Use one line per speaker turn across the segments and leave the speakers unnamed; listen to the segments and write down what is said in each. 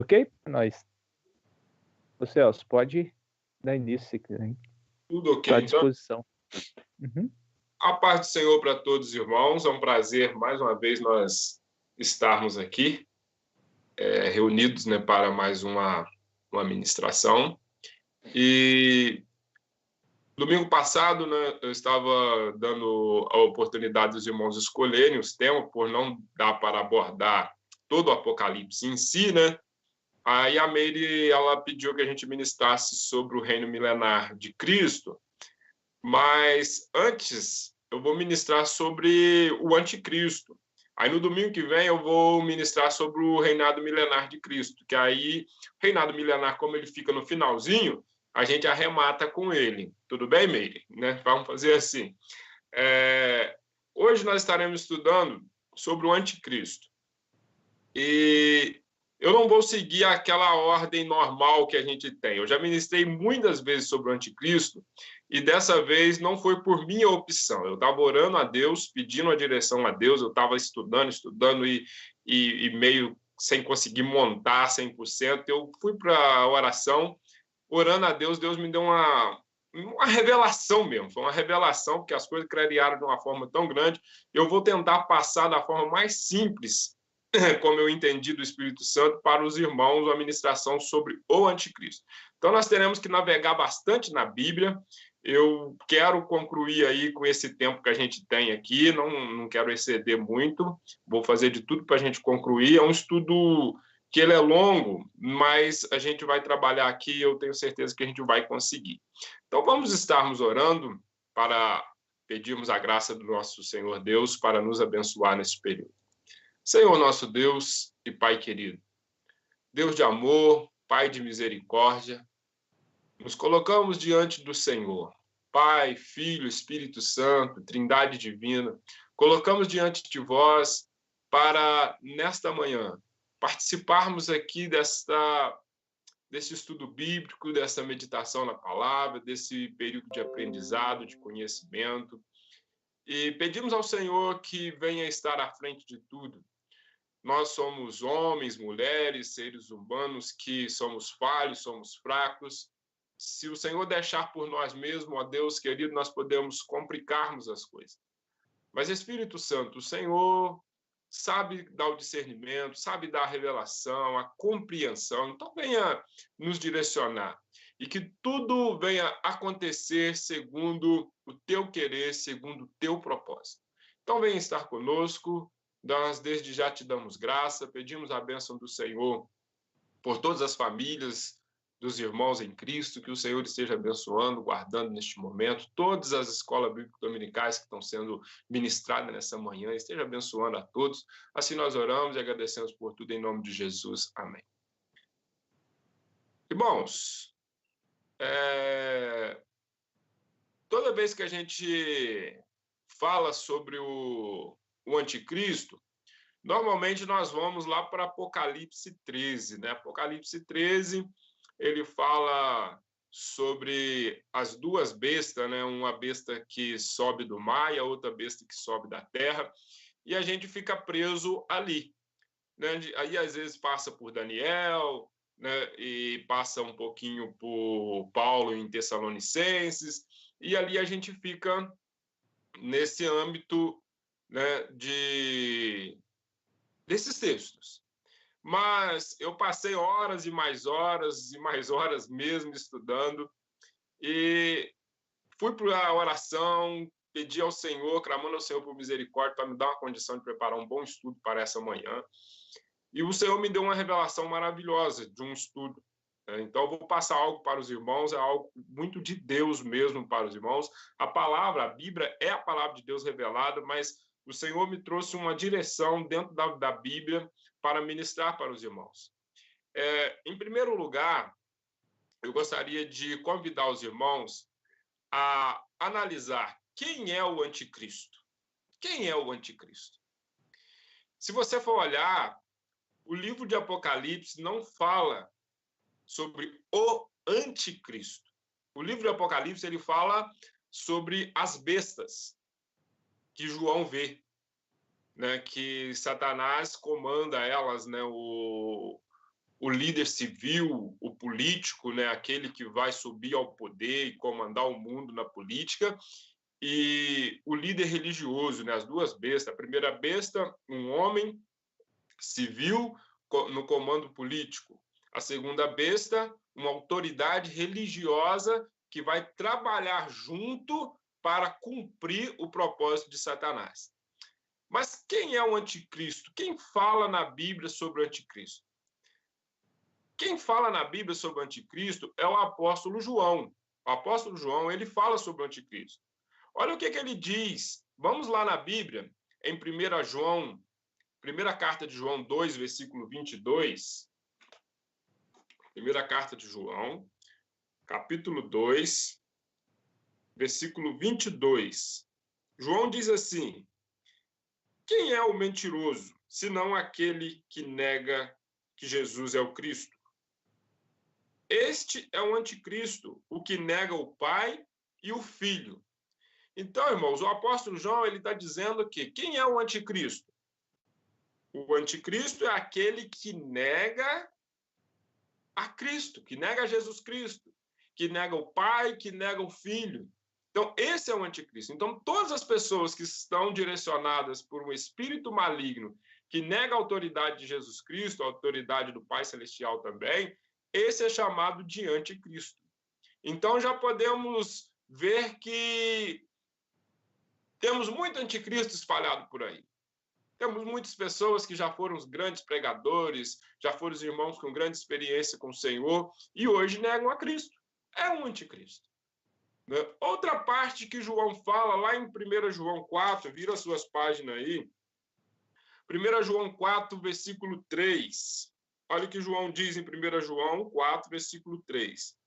Ok? Nós. Ô Celso, pode dar início se quiser, hein?
Tudo ok.
Estou à
Então,
disposição. Uhum.
a paz do Senhor para todos os irmãos. É um prazer, mais uma vez, nós estarmos aqui, reunidos, né, para mais uma ministração. E domingo passado, né, eu estava dando a oportunidade dos irmãos escolherem os temas, por não dar para abordar todo o Apocalipse em si, né? Aí a Meire, ela pediu que a gente ministrasse sobre o reino milenar de Cristo, mas antes eu vou ministrar sobre o anticristo. Aí no domingo que vem eu vou ministrar sobre o reinado milenar de Cristo, que aí o reinado milenar, como ele fica no finalzinho, a gente arremata com ele. Tudo bem, Meire? Né? Vamos fazer assim. Hoje nós estaremos estudando sobre o anticristo. E eu não vou seguir aquela ordem normal que a gente tem. Eu já ministrei muitas vezes sobre o anticristo e dessa vez não foi por minha opção. Eu estava orando a Deus, pedindo a direção a Deus, eu estava estudando e meio sem conseguir montar 100%. Eu fui para a oração, orando a Deus, Deus me deu uma revelação mesmo. Foi uma revelação, porque as coisas clarearam de uma forma tão grande. Eu vou tentar passar da forma mais simples, como eu entendi do Espírito Santo, para os irmãos a ministração sobre o anticristo. Então, nós teremos que navegar bastante na Bíblia. Eu quero concluir aí com esse tempo que a gente tem aqui, não quero exceder muito, vou fazer de tudo para a gente concluir. É um estudo que ele é longo, mas a gente vai trabalhar aqui e eu tenho certeza que a gente vai conseguir. Então, vamos estarmos orando para pedirmos a graça do nosso Senhor Deus para nos abençoar nesse período. Senhor nosso Deus e Pai querido, Deus de amor, Pai de misericórdia, nos colocamos diante do Senhor, Pai, Filho, Espírito Santo, Trindade divina, colocamos diante de vós para, nesta manhã, participarmos aqui desse estudo bíblico, dessa meditação na palavra, desse período de aprendizado, de conhecimento, e pedimos ao Senhor que venha estar à frente de tudo. Nós somos homens, mulheres, seres humanos que somos falhos, somos fracos. Se o Senhor deixar por nós mesmos, ó Deus querido, nós podemos complicarmos as coisas. Mas, Espírito Santo, o Senhor sabe dar o discernimento, sabe dar a revelação, a compreensão. Então, venha nos direcionar e que tudo venha acontecer segundo o teu querer, segundo o teu propósito. Então, venha estar conosco. Nós, desde já, te damos graça, pedimos a bênção do Senhor por todas as famílias dos irmãos em Cristo, que o Senhor esteja abençoando, guardando neste momento, todas as escolas bíblicas dominicais que estão sendo ministradas nessa manhã, esteja abençoando a todos. Assim nós oramos e agradecemos por tudo em nome de Jesus. Amém. Irmãos, toda vez que a gente fala sobre o anticristo, normalmente nós vamos lá para Apocalipse 13, né? Apocalipse 13, ele fala sobre as duas bestas, né? Uma besta que sobe do mar e a outra besta que sobe da terra, e a gente fica preso ali, né? Aí às vezes passa por Daniel, né? E passa um pouquinho por Paulo em Tessalonicenses, e ali a gente fica nesse âmbito, né, desses textos. Mas eu passei horas e mais horas mesmo estudando e fui para a oração, pedi ao Senhor, clamando ao Senhor por misericórdia para me dar uma condição de preparar um bom estudo para essa manhã. E o Senhor me deu uma revelação maravilhosa de um estudo. Então, eu vou passar algo para os irmãos, é algo muito de Deus mesmo para os irmãos. A palavra, a Bíblia, é a palavra de Deus revelada, mas o Senhor me trouxe uma direção dentro da Bíblia para ministrar para os irmãos. Em primeiro lugar, eu gostaria de convidar os irmãos a analisar quem é o anticristo. Quem é o anticristo? Se você for olhar, o livro de Apocalipse não fala sobre o anticristo. O livro de Apocalipse ele fala sobre as bestas que João vê, né, que Satanás comanda elas, né, o líder civil, o político, né, aquele que vai subir ao poder e comandar o mundo na política, e o líder religioso, né, as duas bestas. A primeira besta, um homem civil no comando político. A segunda besta, uma autoridade religiosa que vai trabalhar junto para cumprir o propósito de Satanás. Mas quem é o anticristo? Quem fala na Bíblia sobre o anticristo? Quem fala na Bíblia sobre o anticristo é o apóstolo João. O apóstolo João, ele fala sobre o anticristo. Olha o que ele diz. Vamos lá na Bíblia, em 1 João, primeira carta de João 2, versículo 22. Primeira carta de João, capítulo 2, versículo 22. João diz assim: quem é o mentiroso, senão aquele que nega que Jesus é o Cristo? Este é o anticristo, o que nega o Pai e o Filho. Então, irmãos, o apóstolo João ele está dizendo que quem é o anticristo? O anticristo é aquele que nega a Cristo, que nega a Jesus Cristo, que nega o Pai, que nega o Filho. Então, esse é o anticristo. Então, todas as pessoas que estão direcionadas por um espírito maligno que nega a autoridade de Jesus Cristo, a autoridade do Pai Celestial também, esse é chamado de anticristo. Então, já podemos ver que temos muito anticristo espalhado por aí. Temos muitas pessoas que já foram os grandes pregadores, já foram os irmãos com grande experiência com o Senhor e hoje negam a Cristo. É um anticristo. Outra parte que João fala lá em 1 João 4, vira suas páginas aí. 1 João 4, versículo 3. Olha o que João diz em 1 João 4, versículo 3.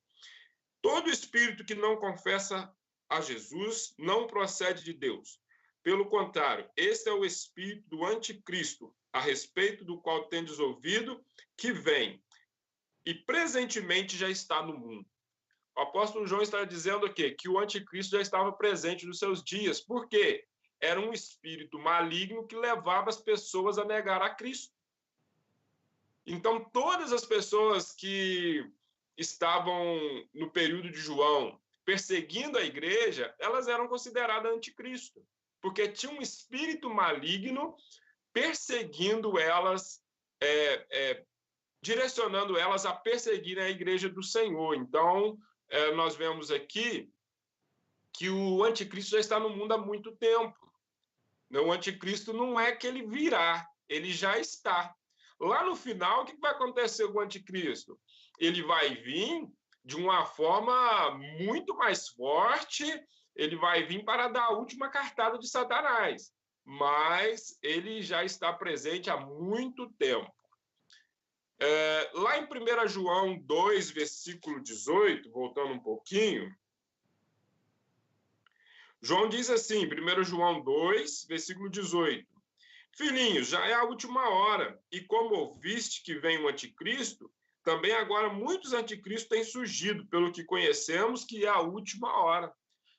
Todo espírito que não confessa a Jesus não procede de Deus. Pelo contrário, esse é o espírito do anticristo, a respeito do qual tendes ouvido, que vem e presentemente já está no mundo. O apóstolo João está dizendo aqui que o anticristo já estava presente nos seus dias. Por quê? Era um espírito maligno que levava as pessoas a negar a Cristo. Então, todas as pessoas que estavam no período de João perseguindo a igreja, elas eram consideradas anticristo, porque tinha um espírito maligno perseguindo elas, direcionando elas a perseguirem a igreja do Senhor. Então, nós vemos aqui que o anticristo já está no mundo há muito tempo. O anticristo não é que ele virá, ele já está. Lá no final, o que vai acontecer com o anticristo? Ele vai vir de uma forma muito mais forte, ele vai vir para dar a última cartada de Satanás, mas ele já está presente há muito tempo. Lá em 1 João 2, versículo 18, voltando um pouquinho, João diz assim, 1 João 2, versículo 18, filhinhos, já é a última hora, e como ouviste que vem o anticristo, também agora muitos anticristos têm surgido, pelo que conhecemos que é a última hora.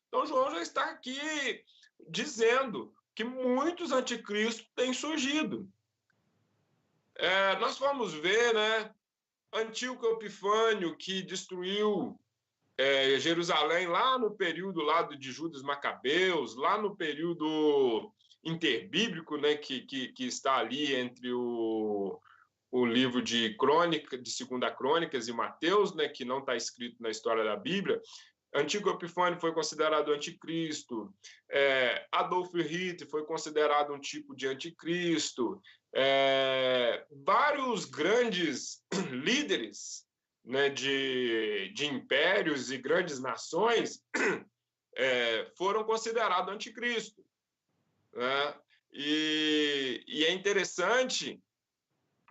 Então, João já está aqui dizendo que muitos anticristos têm surgido. Nós vamos ver, né, Antíoco Epifânio, que destruiu Jerusalém lá no período lá de Judas Macabeus, lá no período interbíblico, né, que está ali entre o livro de Crônica, de 2 Crônicas e Mateus, né, que não está escrito na história da Bíblia. Antíoco Epifânio foi considerado anticristo, Adolf Hitler foi considerado um tipo de anticristo, vários grandes líderes, né, de impérios e grandes nações foram considerados anticristo. Né? E é interessante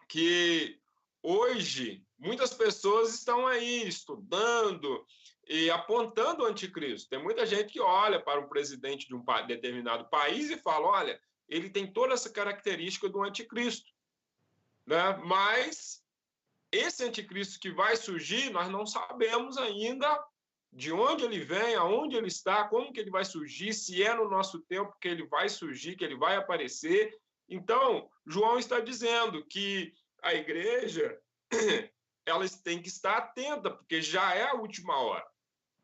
que hoje muitas pessoas estão aí estudando e apontando o anticristo. Tem muita gente que olha para o presidente de um determinado país e fala, olha, ele tem toda essa característica do anticristo. Né? Mas esse anticristo que vai surgir, nós não sabemos ainda de onde ele vem, aonde ele está, como que ele vai surgir, se é no nosso tempo que ele vai surgir, que ele vai aparecer. Então, João está dizendo que a igreja elas têm que estar atentas, porque já é a última hora.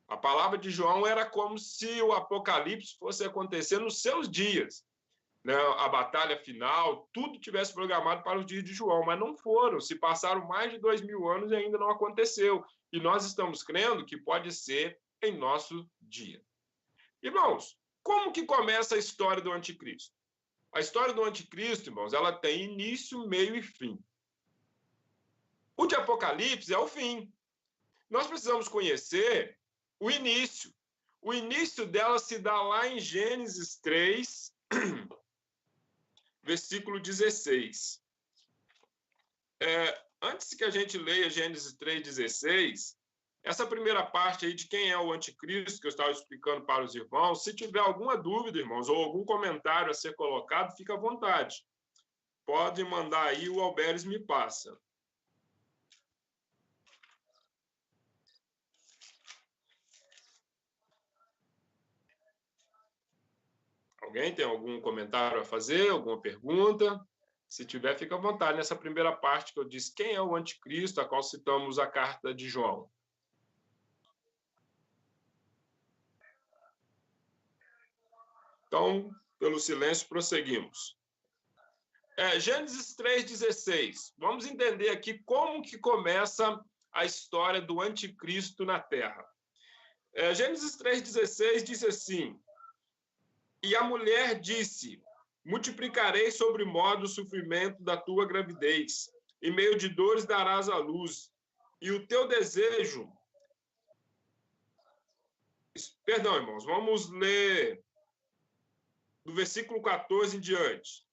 A palavra de João era como se o Apocalipse fosse acontecer nos seus dias, né? A batalha final, tudo tivesse programado para os dias de João, mas não foram. Se passaram mais de 2000 anos e ainda não aconteceu. E nós estamos crendo que pode ser em nosso dia. Irmãos, como que começa a história do anticristo? A história do anticristo, irmãos, ela tem início, meio e fim. O de Apocalipse é o fim. Nós precisamos conhecer o início. O início dela se dá lá em Gênesis 3, versículo 16. Antes que a gente leia Gênesis 3,16, essa primeira parte aí de quem é o anticristo, que eu estava explicando para os irmãos, se tiver alguma dúvida, irmãos, ou algum comentário a ser colocado, fica à vontade. Pode mandar aí, o Alberes me passa. Alguém tem algum comentário a fazer, alguma pergunta? Se tiver, fica à vontade. Nessa primeira parte que eu disse, quem é o anticristo, a qual citamos a carta de João. Então, pelo silêncio, prosseguimos. Gênesis 3,16. Vamos entender aqui como que começa a história do anticristo na Terra. Gênesis 3,16 diz assim: e a mulher disse: multiplicarei sobre modo o sofrimento da tua gravidez, em meio de dores darás à luz, e o teu desejo... Perdão, irmãos, vamos ler do versículo 14 em diante.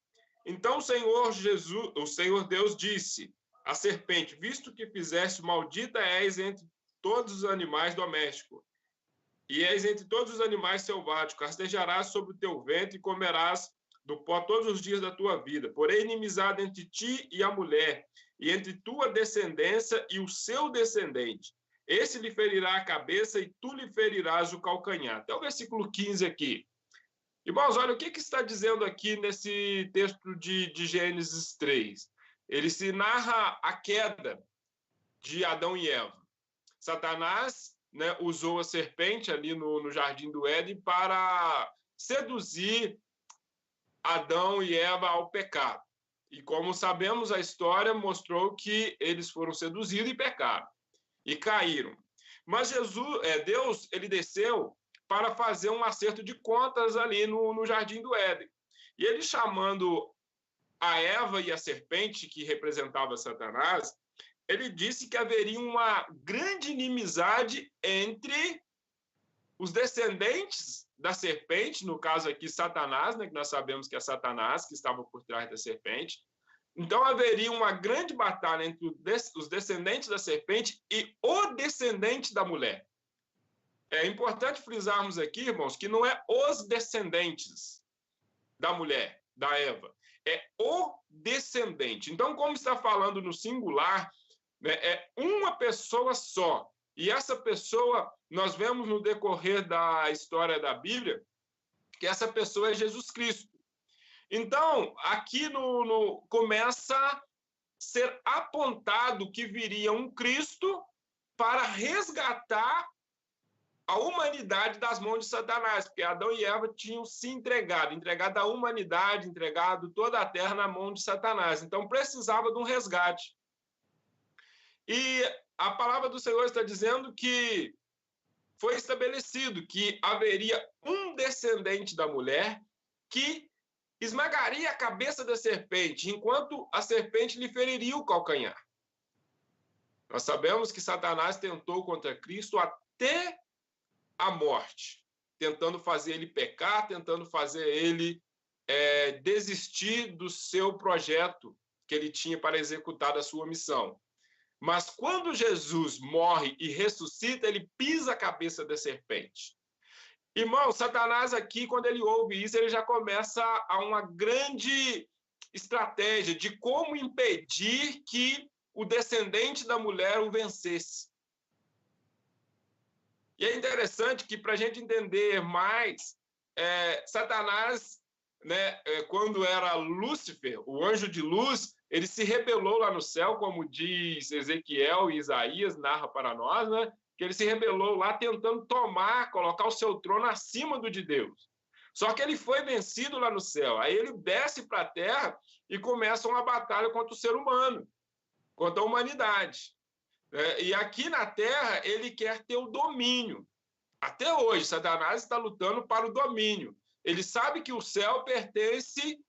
Então o Senhor Deus disse à serpente: visto que fizeste, maldita és entre todos os animais domésticos, e és entre todos os animais selváticos, rastejarás sobre o teu ventre e comerás do pó todos os dias da tua vida. Porém, inimizade entre ti e a mulher, e entre tua descendência e o seu descendente. Esse lhe ferirá a cabeça e tu lhe ferirás o calcanhar. Até o versículo 15 aqui. Irmãos, olha o que está dizendo aqui nesse texto de Gênesis 3. Ele se narra a queda de Adão e Eva. Satanás, né, usou a serpente ali no Jardim do Éden para seduzir Adão e Eva ao pecado. E como sabemos, a história mostrou que eles foram seduzidos e pecaram. E caíram. Mas Deus, ele desceu para fazer um acerto de contas ali no Jardim do Éden. E ele, chamando a Eva e a serpente, que representava Satanás, ele disse que haveria uma grande inimizade entre os descendentes da serpente, no caso aqui Satanás, né, que nós sabemos que é Satanás que estava por trás da serpente. Então haveria uma grande batalha entre os descendentes da serpente e o descendente da mulher. É importante frisarmos aqui, irmãos, que não é os descendentes da mulher, da Eva, é o descendente. Então, como está falando no singular, né, é uma pessoa só. E essa pessoa, nós vemos no decorrer da história da Bíblia, que essa pessoa é Jesus Cristo. Então, aqui começa a ser apontado que viria um Cristo para resgatar a humanidade das mãos de Satanás, porque Adão e Eva tinham se entregado a humanidade, entregado toda a terra na mão de Satanás. Então, precisava de um resgate. E a palavra do Senhor está dizendo que foi estabelecido que haveria um descendente da mulher que esmagaria a cabeça da serpente, enquanto a serpente lhe feriria o calcanhar. Nós sabemos que Satanás tentou contra Cristo até a morte, tentando fazer ele pecar, tentando fazer ele desistir do seu projeto que ele tinha para executar a sua missão. Mas quando Jesus morre e ressuscita, ele pisa a cabeça da serpente. Irmão, Satanás aqui, quando ele ouve isso, ele já começa a uma grande estratégia de como impedir que o descendente da mulher o vencesse. E é interessante que, para a gente entender mais, Satanás, né, quando era Lúcifer, o anjo de luz, ele se rebelou lá no céu, como diz Ezequiel e Isaías, narra para nós, né? Que ele se rebelou lá tentando colocar o seu trono acima do de Deus. Só que ele foi vencido lá no céu. Aí ele desce para a terra e começa uma batalha contra o ser humano, contra a humanidade. E aqui na terra ele quer ter o domínio. Até hoje, Satanás está lutando para o domínio. Ele sabe que o céu pertence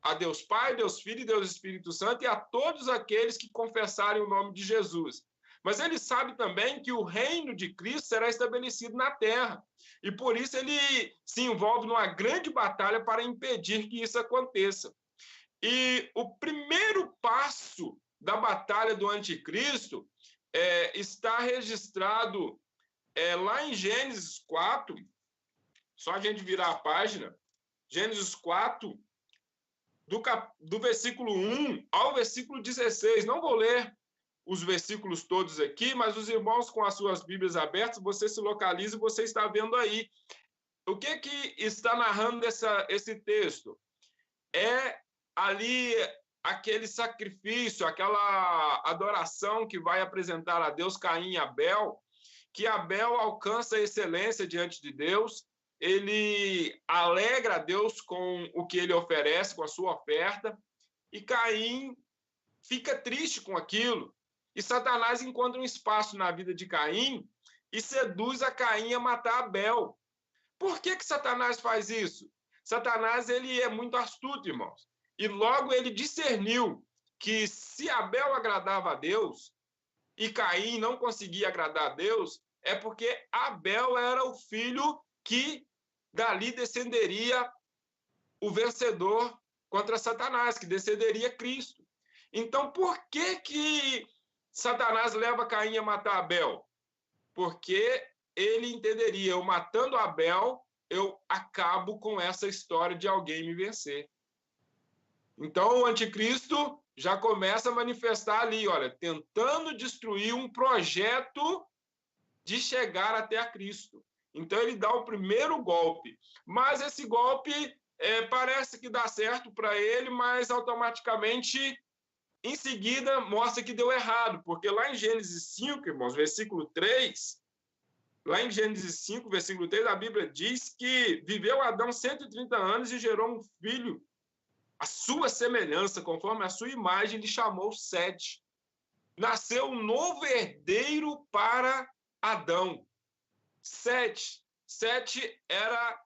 a Deus Pai, Deus Filho e Deus Espírito Santo e a todos aqueles que confessarem o nome de Jesus. Mas ele sabe também que o reino de Cristo será estabelecido na terra. E por isso ele se envolve numa grande batalha para impedir que isso aconteça. E o primeiro passo da batalha do anticristo está registrado lá em Gênesis 4, só a gente virar a página, Gênesis 4, do versículo 1 ao versículo 16. Não vou ler os versículos todos aqui, mas os irmãos com as suas Bíblias abertas, você se localiza e você está vendo aí. O que está narrando esse texto? É ali aquele sacrifício, aquela adoração que vai apresentar a Deus Caim e Abel, que Abel alcança a excelência diante de Deus, ele alegra a Deus com o que ele oferece, com a sua oferta, e Caim fica triste com aquilo. E Satanás encontra um espaço na vida de Caim e seduz a Caim a matar Abel. Por que Satanás faz isso? Satanás ele é muito astuto, irmãos. E logo ele discerniu que se Abel agradava a Deus e Caim não conseguia agradar a Deus, é porque Abel era o filho que dali descenderia o vencedor contra Satanás, que descenderia Cristo. Então, por que Satanás leva Caim a matar Abel? Porque ele entenderia, eu matando Abel, eu acabo com essa história de alguém me vencer. Então, o anticristo já começa a manifestar ali, olha, tentando destruir um projeto de chegar até a Cristo. Então, ele dá o primeiro golpe. Mas esse golpe parece que dá certo para ele, mas automaticamente, em seguida, mostra que deu errado. Porque lá em Gênesis 5, irmãos, versículo 3, lá em Gênesis 5, versículo 3, a Bíblia diz que viveu Adão 130 anos e gerou um filho, a sua semelhança, conforme a sua imagem, lhe chamou Sete. Nasceu um novo herdeiro para Adão. Sete era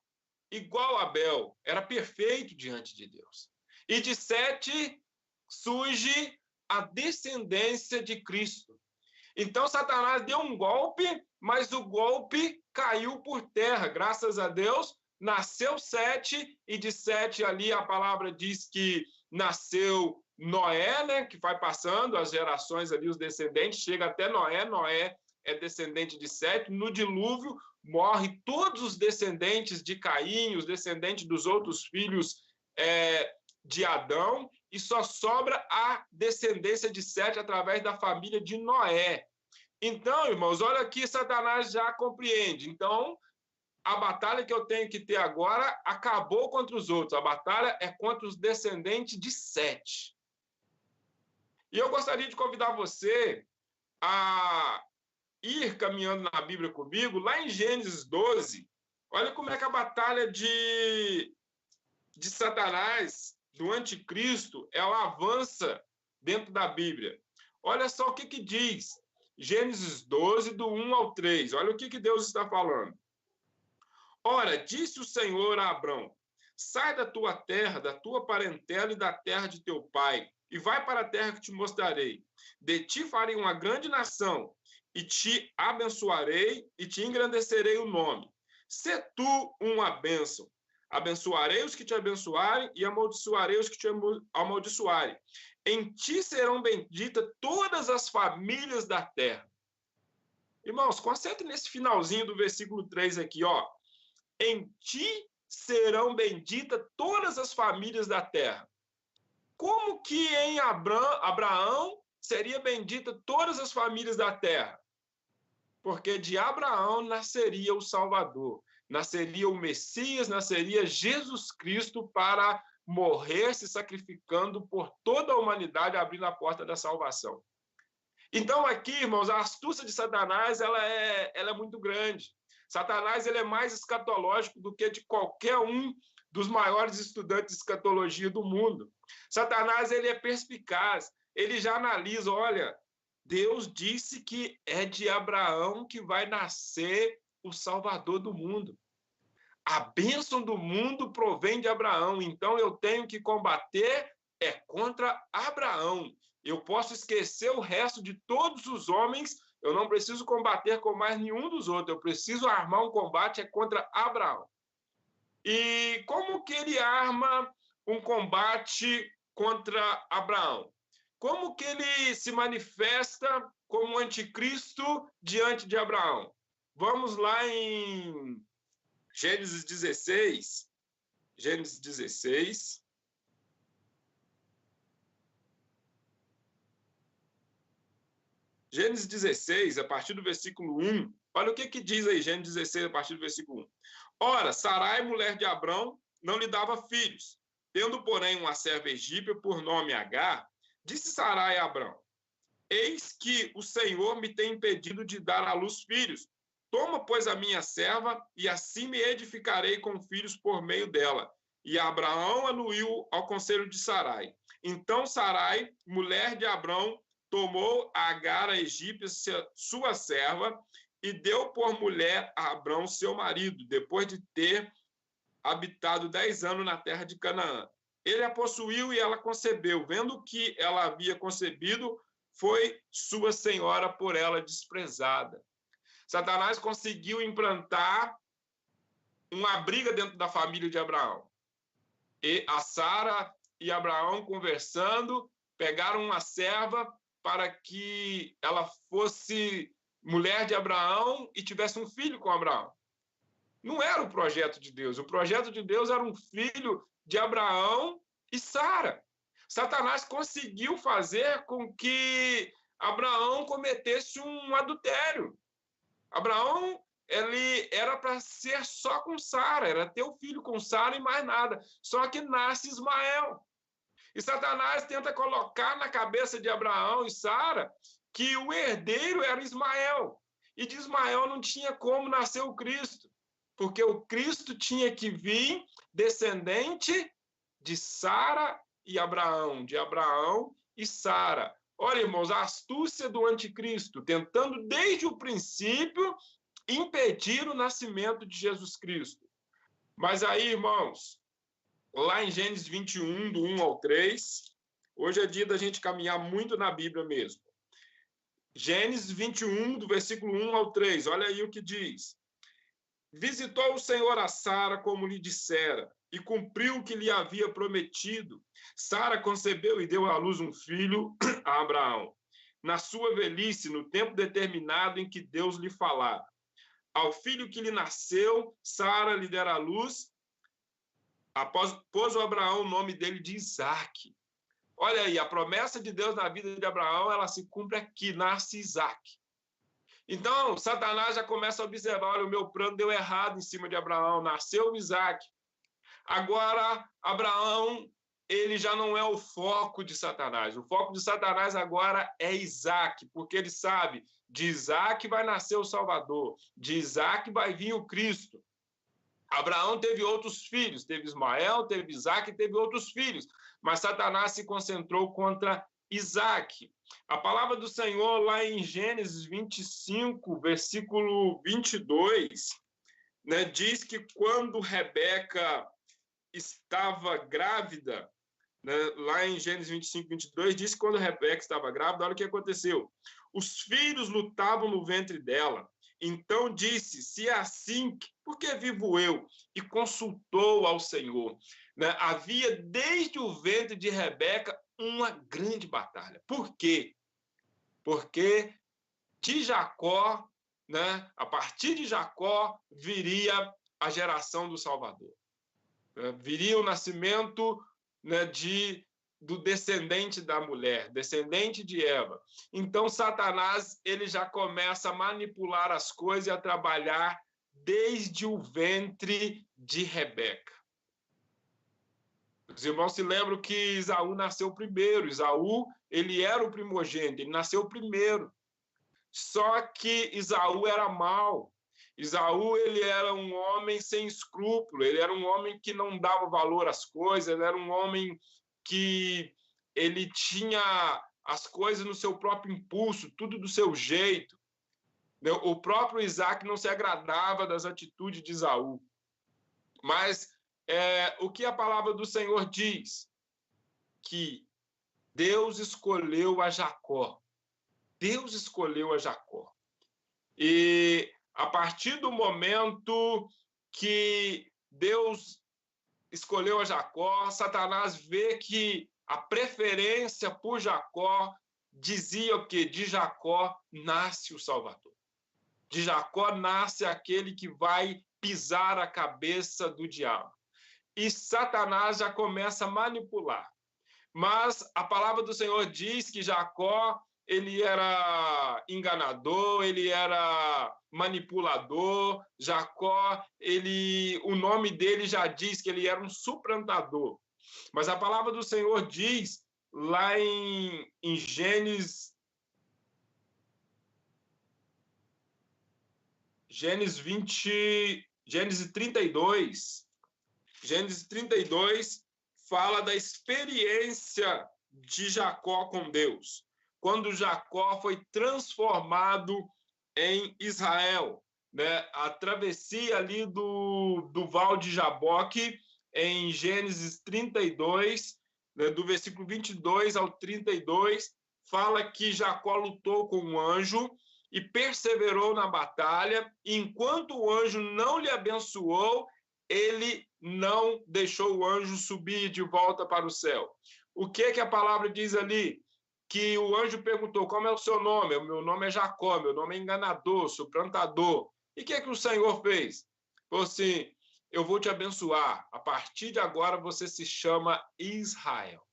igual a Abel, era perfeito diante de Deus. E de Sete surge a descendência de Cristo. Então, Satanás deu um golpe, mas o golpe caiu por terra. Graças a Deus, nasceu Sete, e de Sete ali a palavra diz que nasceu Noé, né, que vai passando as gerações ali, os descendentes, chega até Noé. Noé é descendente de Sete. No dilúvio, morre todos os descendentes de Caim, os descendentes dos outros filhos de Adão, e só sobra a descendência de Sete através da família de Noé. Então, irmãos, olha aqui, Satanás já compreende. Então, a batalha que eu tenho que ter agora acabou contra os outros. A batalha é contra os descendentes de Sete. E eu gostaria de convidar você a ir caminhando na Bíblia comigo, lá em Gênesis 12. Olha como é que a batalha de Satanás, do anticristo, ela avança dentro da Bíblia. Olha só o que diz Gênesis 12, do 1 ao 3. Olha o que Deus está falando. Ora, disse o Senhor a Abrão, sai da tua terra, da tua parentela e da terra de teu pai, e vai para a terra que te mostrarei. De ti farei uma grande nação, e te abençoarei, e te engrandecerei o nome. Sê tu uma bênção. Abençoarei os que te abençoarem, e amaldiçoarei os que te amaldiçoarem. Em ti serão benditas todas as famílias da terra. Irmãos, concentre nesse finalzinho do versículo 3 aqui, ó. Em ti serão benditas todas as famílias da terra. Como que em Abraão seria bendita todas as famílias da terra? Porque de Abraão nasceria o Salvador, nasceria o Messias, nasceria Jesus Cristo para morrer se sacrificando por toda a humanidade, abrindo a porta da salvação. Então, aqui, irmãos, a astúcia de Satanás ela é muito grande. Satanás ele é mais escatológico do que de qualquer um dos maiores estudantes de escatologia do mundo. Satanás ele é perspicaz, ele já analisa, olha, Deus disse que é de Abraão que vai nascer o Salvador do mundo. A bênção do mundo provém de Abraão, então eu tenho que combater contra Abraão. Eu posso esquecer o resto de todos os homens, eu não preciso combater com mais nenhum dos outros, eu preciso armar um combate contra Abraão. E como que ele arma um combate contra Abraão? Como que ele se manifesta como anticristo diante de Abraão? Vamos lá em Gênesis 16. Gênesis 16. Gênesis 16, a partir do versículo 1. Olha o que diz aí, Gênesis 16, a partir do versículo 1. Ora, Sarai, mulher de Abrão, não lhe dava filhos. Tendo, porém, uma serva egípcia por nome Agar, disse Sarai a Abrão: eis que o Senhor me tem impedido de dar à luz filhos. Toma, pois, a minha serva, e assim me edificarei com filhos por meio dela. E Abraão anuiu ao conselho de Sarai. Então Sarai, mulher de Abrão, tomou Agar, a egípcia, sua serva, e deu por mulher a Abrão, seu marido, depois de ter habitado 10 anos na terra de Canaã. Ele a possuiu e ela concebeu. Vendo que ela havia concebido, foi sua senhora por ela desprezada. Satanás conseguiu implantar uma briga dentro da família de Abraão. E a Sara e Abraão conversando, pegaram uma serva para que ela fosse mulher de Abraão e tivesse um filho com Abraão. Não era o projeto de Deus. O projeto de Deus era um filho de Abraão e Sara. Satanás conseguiu fazer com que Abraão cometesse um adultério. Abraão, ele era para ser só com Sara, era ter o filho com Sara e mais nada. Só que nasce Ismael. E Satanás tenta colocar na cabeça de Abraão e Sara que o herdeiro era Ismael. E de Ismael não tinha como nascer o Cristo, porque o Cristo tinha que vir descendente de Sara e Abraão, de Abraão e Sara. Olha, irmãos, a astúcia do anticristo, tentando desde o princípio impedir o nascimento de Jesus Cristo. Mas aí, irmãos, lá em Gênesis 21, do 1 ao 3, hoje é dia da gente caminhar muito na Bíblia mesmo. Gênesis 21, do versículo 1 ao 3, olha aí o que diz. Visitou o Senhor a Sara como lhe dissera, e cumpriu o que lhe havia prometido. Sara concebeu e deu à luz um filho a Abraão, na sua velhice, no tempo determinado em que Deus lhe falara. Ao filho que lhe nasceu, Sara lhe dera à luz, pôs o Abraão o nome dele de Isaque. Olha aí, a promessa de Deus na vida de Abraão, ela se cumpre aqui, nasce Isaque. Então, Satanás já começa a observar, olha, o meu plano deu errado em cima de Abraão, nasceu Isaque. Agora, Abraão, ele já não é o foco de Satanás. O foco de Satanás agora é Isaque, porque ele sabe, de Isaque vai nascer o Salvador, de Isaque vai vir o Cristo. Abraão teve outros filhos, teve Ismael, teve Isaque, teve outros filhos, mas Satanás se concentrou contra Isaque. A palavra do Senhor lá em Gênesis 25, versículo 22, né, diz que quando Rebeca estava grávida, né, lá em Gênesis 25, 22, diz que quando Rebeca estava grávida, olha o que aconteceu. Os filhos lutavam no ventre dela. Então disse, se é assim, por que vivo eu? E consultou ao Senhor. Né? Havia desde o ventre de Rebeca uma grande batalha. Por quê? Porque de Jacó, né, a partir de Jacó, viria a geração do Salvador. Viria o nascimento, né, do descendente da mulher, descendente de Eva. Então, Satanás ele já começa a manipular as coisas e a trabalhar desde o ventre de Rebeca. Os irmãos se lembram que Esaú nasceu primeiro. Esaú, ele era o primogênito, ele nasceu primeiro. Só que Esaú era mau. Esaú, ele era um homem sem escrúpulo, ele era um homem que não dava valor às coisas, ele era um homem que ele tinha as coisas no seu próprio impulso, tudo do seu jeito. O próprio Isaac não se agradava das atitudes de Esaú. Mas o que a palavra do Senhor diz? Que Deus escolheu a Jacó. Deus escolheu a Jacó. E a partir do momento que Deus escolheu a Jacó, Satanás vê que a preferência por Jacó dizia o quê? De Jacó nasce o Salvador. De Jacó nasce aquele que vai pisar a cabeça do diabo. E Satanás já começa a manipular. Mas a palavra do Senhor diz que Jacó, ele era enganador, ele era manipulador. Jacó, o nome dele já diz que ele era um suplantador. Mas a palavra do Senhor diz lá em Gênesis 32. Gênesis 32 fala da experiência de Jacó com Deus. Quando Jacó foi transformado em Israel, né? A travessia ali do Val de Jaboque, em Gênesis 32, né? Do versículo 22 ao 32, fala que Jacó lutou com um anjo e perseverou na batalha. Enquanto o anjo não lhe abençoou, ele não deixou o anjo subir de volta para o céu. O que a palavra diz ali? Que o anjo perguntou: como é o seu nome? O meu nome é Jacó, meu nome é enganador, suplantador. E o que o Senhor fez? Falou assim: eu vou te abençoar. A partir de agora você se chama Israel.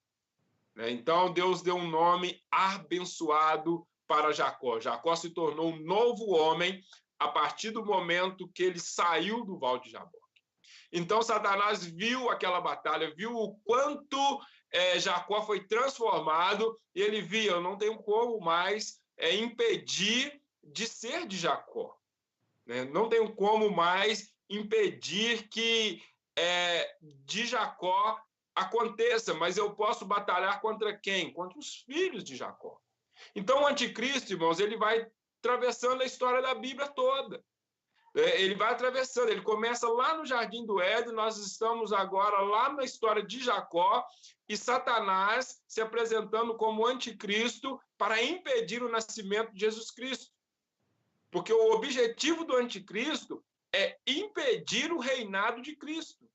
Então Deus deu um nome abençoado para Jacó. Jacó se tornou um novo homem a partir do momento que ele saiu do Val de Jaboque. Então Satanás viu aquela batalha, viu o quanto Jacó foi transformado, e ele via: eu não tenho como mais impedir de ser de Jacó. Né? Não tenho como mais impedir que de Jacó aconteça, mas eu posso batalhar contra quem? Contra os filhos de Jacó. Então o anticristo, irmãos, ele vai atravessando a história da Bíblia toda. Ele vai atravessando, ele começa lá no Jardim do Éden, nós estamos agora lá na história de Jacó, e Satanás se apresentando como anticristo para impedir o nascimento de Jesus Cristo. Porque o objetivo do anticristo é impedir o reinado de Cristo.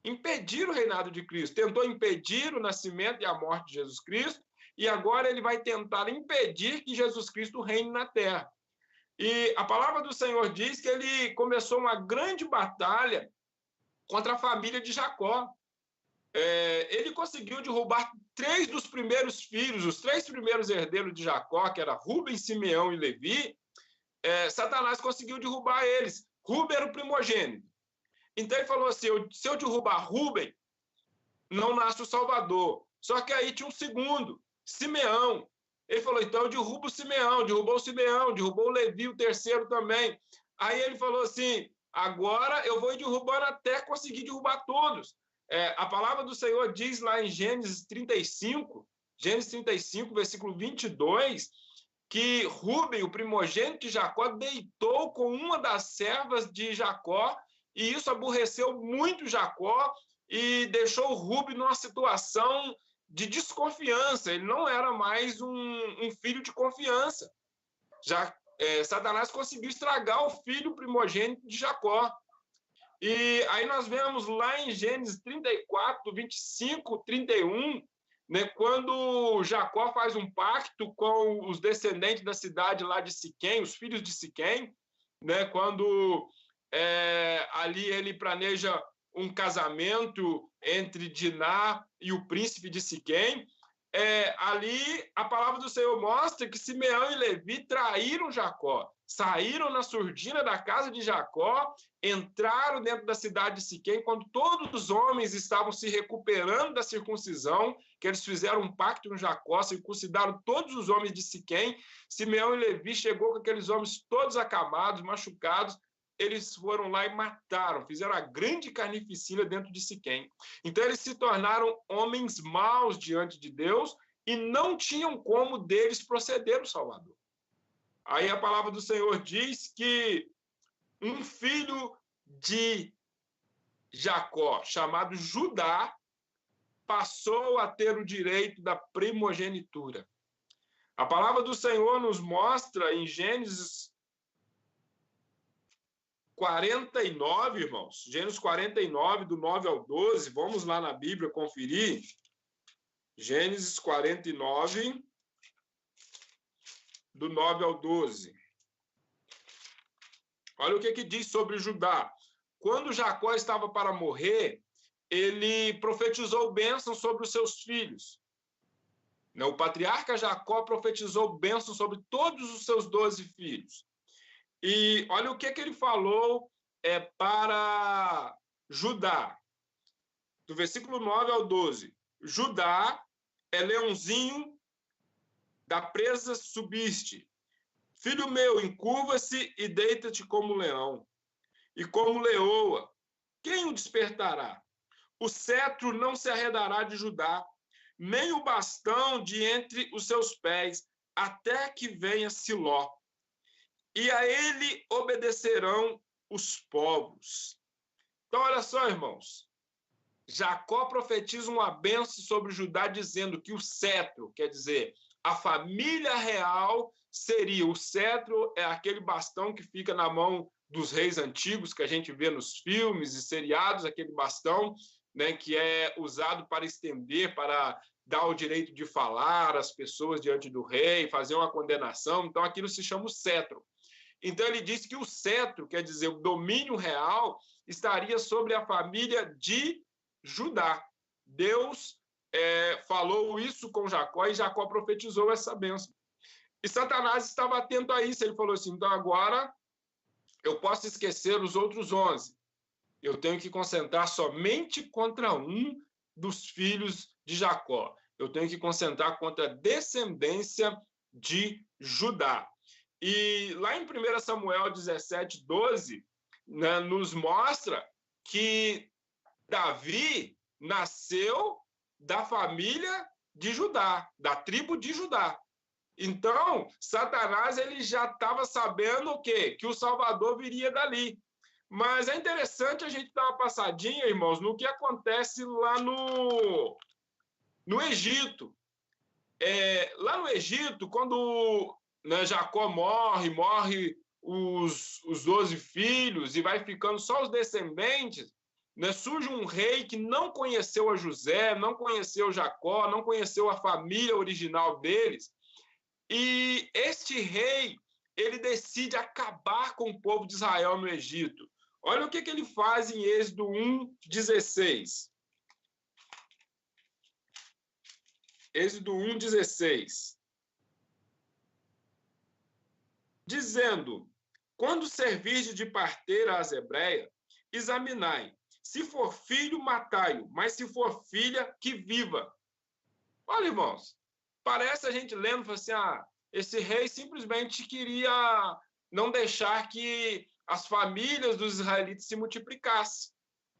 Impedir o reinado de Cristo. Tentou impedir o nascimento e a morte de Jesus Cristo, e agora ele vai tentar impedir que Jesus Cristo reine na terra. E a palavra do Senhor diz que ele começou uma grande batalha contra a família de Jacó. Ele conseguiu derrubar 3 dos primeiros filhos, os 3 primeiros herdeiros de Jacó, que era Rúben, Simeão e Levi. Satanás conseguiu derrubar eles. Rúben era o primogênito. Então ele falou assim: se eu derrubar Rúben, não nasce o Salvador. Só que aí tinha um segundo, Simeão. Ele falou: então eu derrubo o Simeão, derrubou o Levi, o terceiro também. Aí ele falou assim: agora eu vou derrubando até conseguir derrubar todos. A palavra do Senhor diz lá em Gênesis 35, versículo 22, que Rúben, o primogênito de Jacó, deitou com uma das servas de Jacó, e isso aborreceu muito Jacó e deixou Rúben numa situação de desconfiança. Ele não era mais um filho de confiança. Satanás conseguiu estragar o filho primogênito de Jacó. E aí nós vemos lá em Gênesis 34, 25, 31, né, quando Jacó faz um pacto com os descendentes da cidade lá de Siquém, os filhos de Siquém, né, quando ali ele planeja um casamento entre Diná e o príncipe de Siquém. ali a palavra do Senhor mostra que Simeão e Levi traíram Jacó, saíram na surdina da casa de Jacó, entraram dentro da cidade de Siquém, quando todos os homens estavam se recuperando da circuncisão, que eles fizeram um pacto com Jacó, circuncidaram todos os homens de Siquém. Simeão e Levi chegou com aqueles homens todos acamados, machucados, eles foram lá e mataram, fizeram a grande carnificina dentro de Siquém. Então eles se tornaram homens maus diante de Deus e não tinham como deles proceder o Salvador. Aí a palavra do Senhor diz que um filho de Jacó, chamado Judá, passou a ter o direito da primogenitura. A palavra do Senhor nos mostra em Gênesis 49, irmãos. Gênesis 49, do 9 ao 12. Vamos lá na Bíblia conferir. Gênesis 49, do 9 ao 12. Olha o que diz sobre Judá. Quando Jacó estava para morrer, ele profetizou bênção sobre os seus filhos. O patriarca Jacó profetizou bênção sobre todos os seus 12 filhos. E olha o que ele falou para Judá. Do versículo 9 ao 12. Judá é leãozinho da presa subiste. Filho meu, encurva-se e deita-te como leão. E como leoa, quem o despertará? O cetro não se arredará de Judá, nem o bastão de entre os seus pés, até que venha Siló. E a ele obedecerão os povos. Então, olha só, irmãos. Jacó profetiza uma bênção sobre Judá, dizendo que o cetro, quer dizer, a família real seria. O cetro é aquele bastão que fica na mão dos reis antigos, que a gente vê nos filmes e seriados, aquele bastão, né, que é usado para estender, para dar o direito de falar às pessoas diante do rei, fazer uma condenação. Então, aquilo se chama o cetro. Então, ele disse que o cetro, quer dizer, o domínio real, estaria sobre a família de Judá. Deus falou isso com Jacó e Jacó profetizou essa bênção. E Satanás estava atento a isso. Ele falou assim, então agora eu posso esquecer os outros 11. Eu tenho que concentrar somente contra um dos filhos de Jacó. Eu tenho que concentrar contra a descendência de Judá. E lá em 1 Samuel 17, 12, né, nos mostra que Davi nasceu da família de Judá, da tribo de Judá. Então, Satanás ele já estava sabendo o quê? Que o Salvador viria dali. Mas é interessante a gente dar uma passadinha, irmãos, no que acontece lá no Egito. Lá no Egito, quando Jacó morre os 12 filhos e vai ficando só os descendentes, surge um rei que não conheceu a José, não conheceu Jacó, não conheceu a família original deles. E este rei, ele decide acabar com o povo de Israel no Egito. Olha o que ele faz em Êxodo 1:16. Êxodo 1:16. Dizendo, quando servirdes de parteira às hebreias, examinai. Se for filho, matai-o, mas se for filha, que viva. Olha, irmãos, parece a gente lendo, assim, esse rei simplesmente queria não deixar que as famílias dos israelitas se multiplicassem,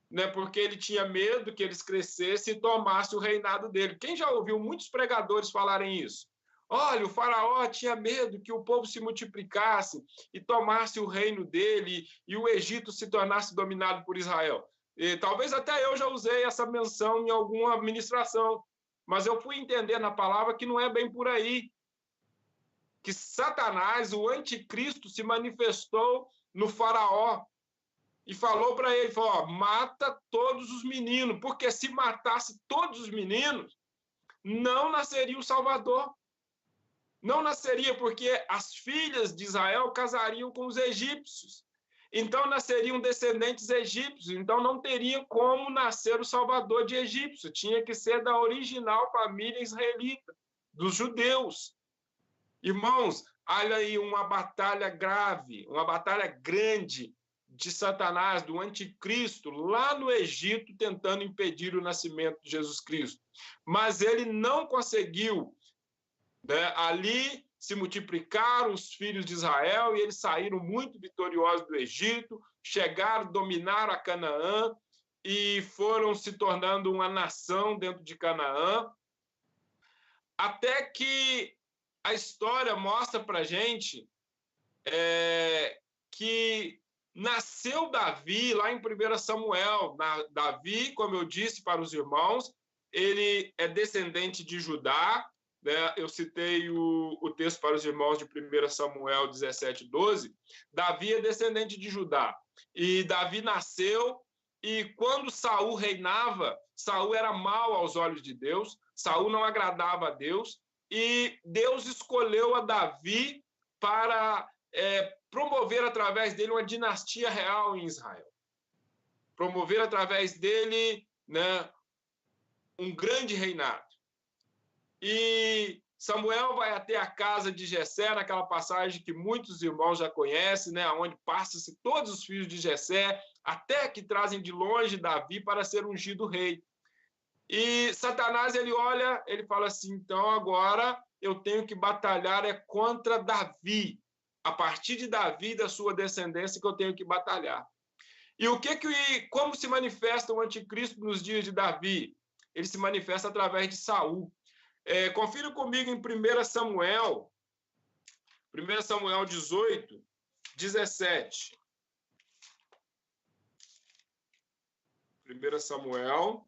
né? Porque ele tinha medo que eles crescessem e tomassem o reinado dele. Quem já ouviu muitos pregadores falarem isso? Olha, o faraó tinha medo que o povo se multiplicasse e tomasse o reino dele e o Egito se tornasse dominado por Israel. E talvez até eu já usei essa menção em alguma ministração, mas eu fui entender na palavra que não é bem por aí. Que Satanás, o anticristo, se manifestou no faraó e falou para ele, mata todos os meninos, porque se matasse todos os meninos, não nasceria o Salvador. Não nasceria porque as filhas de Israel casariam com os egípcios. então nasceriam descendentes egípcios, então não teria como nascer o Salvador de egípcio, tinha que ser da original família israelita, dos judeus. Irmãos, olha aí uma batalha grave, uma batalha grande de Satanás, do anticristo, lá no Egito, tentando impedir o nascimento de Jesus Cristo. Mas ele não conseguiu, né? Ali se multiplicaram os filhos de Israel e eles saíram muito vitoriosos do Egito, chegaram, dominaram a Canaã e foram se tornando uma nação dentro de Canaã, até que a história mostra para a gente que nasceu Davi lá em 1 Samuel. Davi, como eu disse para os irmãos, ele é descendente de Judá, né? Eu citei o texto para os irmãos de 1 Samuel 17:12. Davi é descendente de Judá. E Davi nasceu, e quando Saul reinava, Saul era mau aos olhos de Deus, Saul não agradava a Deus, e Deus escolheu a Davi para promover através dele uma dinastia real em Israel. Promover através dele, né, um grande reinado. E Samuel vai até a casa de Jessé, naquela passagem que muitos irmãos já conhecem, né, onde passa-se todos os filhos de Jessé, até que trazem de longe Davi para ser ungido rei. E Satanás, ele olha, ele fala assim, então agora eu tenho que batalhar contra Davi. A partir de Davi e da sua descendência que eu tenho que batalhar. E como se manifesta o anticristo nos dias de Davi? Ele se manifesta através de Saul. Confira comigo em 1 Samuel 18, 17. 1 Samuel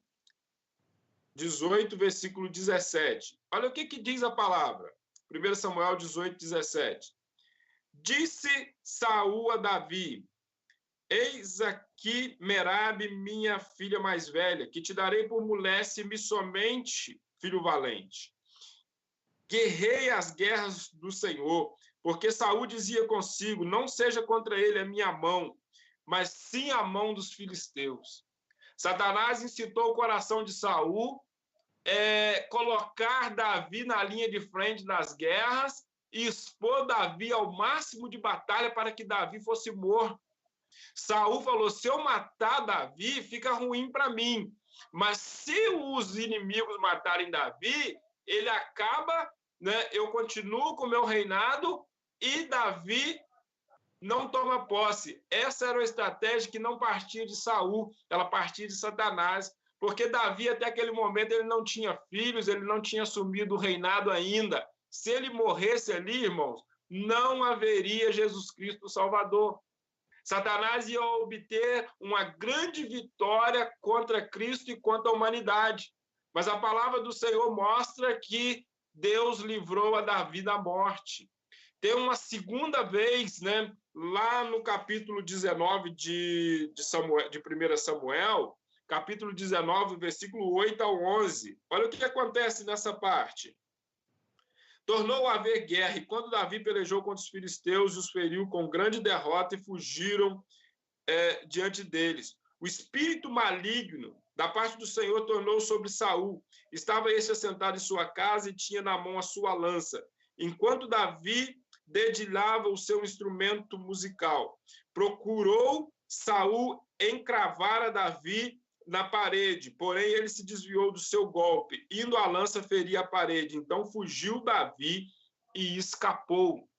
18, versículo 17. Olha o que diz a palavra. 1 Samuel 18, 17. Disse Saul a Davi, eis aqui Merabe, minha filha mais velha, que te darei por mulher se me somente, filho valente. Guerrei as guerras do Senhor, porque Saul dizia consigo, não seja contra ele a minha mão, mas sim a mão dos filisteus. Satanás incitou o coração de Saul colocar Davi na linha de frente das guerras e expor Davi ao máximo de batalha para que Davi fosse morto. Saul falou, se eu matar Davi, fica ruim para mim. Mas se os inimigos matarem Davi, ele acaba, né, eu continuo com o meu reinado e Davi não toma posse. Essa era uma estratégia que não partia de Saul, ela partia de Satanás. Porque Davi, até aquele momento, ele não tinha filhos, ele não tinha assumido o reinado ainda. Se ele morresse ali, irmãos, não haveria Jesus Cristo Salvador. Satanás ia obter uma grande vitória contra Cristo e contra a humanidade. Mas a palavra do Senhor mostra que Deus livrou a Davi da morte. Tem uma segunda vez, né, lá no capítulo 19 de 1 Samuel, capítulo 19, versículo 8 ao 11. Olha o que acontece nessa parte. Tornou a haver guerra, e quando Davi pelejou contra os filisteus, os feriu com grande derrota e fugiram diante deles. O espírito maligno da parte do Senhor tornou sobre Saul. Estava este assentado em sua casa e tinha na mão a sua lança, enquanto Davi dedilhava o seu instrumento musical. Procurou Saul encravar a Davi na parede, porém ele se desviou do seu golpe, indo a lança ferir a parede. Então fugiu Davi e escapou.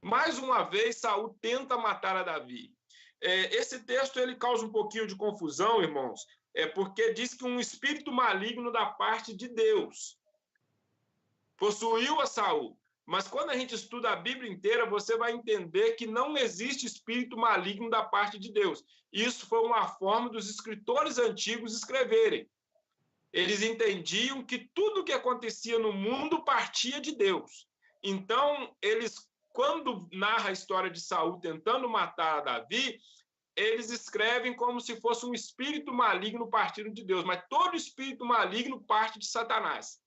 Mais uma vez, Saul tenta matar a Davi. Esse texto ele causa um pouquinho de confusão, irmãos, porque diz que um espírito maligno da parte de Deus possuiu a Saul. Mas quando a gente estuda a Bíblia inteira, você vai entender que não existe espírito maligno da parte de Deus. Isso foi uma forma dos escritores antigos escreverem. Eles entendiam que tudo o que acontecia no mundo partia de Deus. Então, eles, quando narra a história de Saul tentando matar Davi, eles escrevem como se fosse um espírito maligno partindo de Deus. Mas todo espírito maligno parte de Satanás.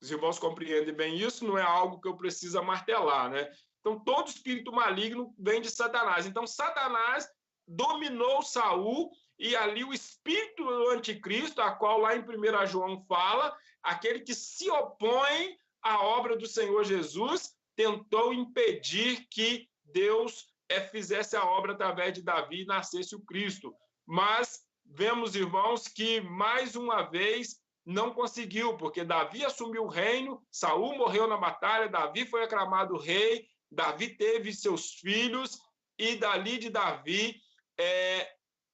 Os irmãos compreendem bem isso, não é algo que eu preciso martelar, né? Então, todo espírito maligno vem de Satanás. Então, Satanás dominou Saul, e ali o espírito do anticristo, a qual lá em 1 João fala, aquele que se opõe à obra do Senhor Jesus, tentou impedir que Deus fizesse a obra através de Davi e nascesse o Cristo. Mas vemos, irmãos, que mais uma vez não conseguiu, porque Davi assumiu o reino, Saul morreu na batalha, Davi foi aclamado rei, Davi teve seus filhos, e dali de Davi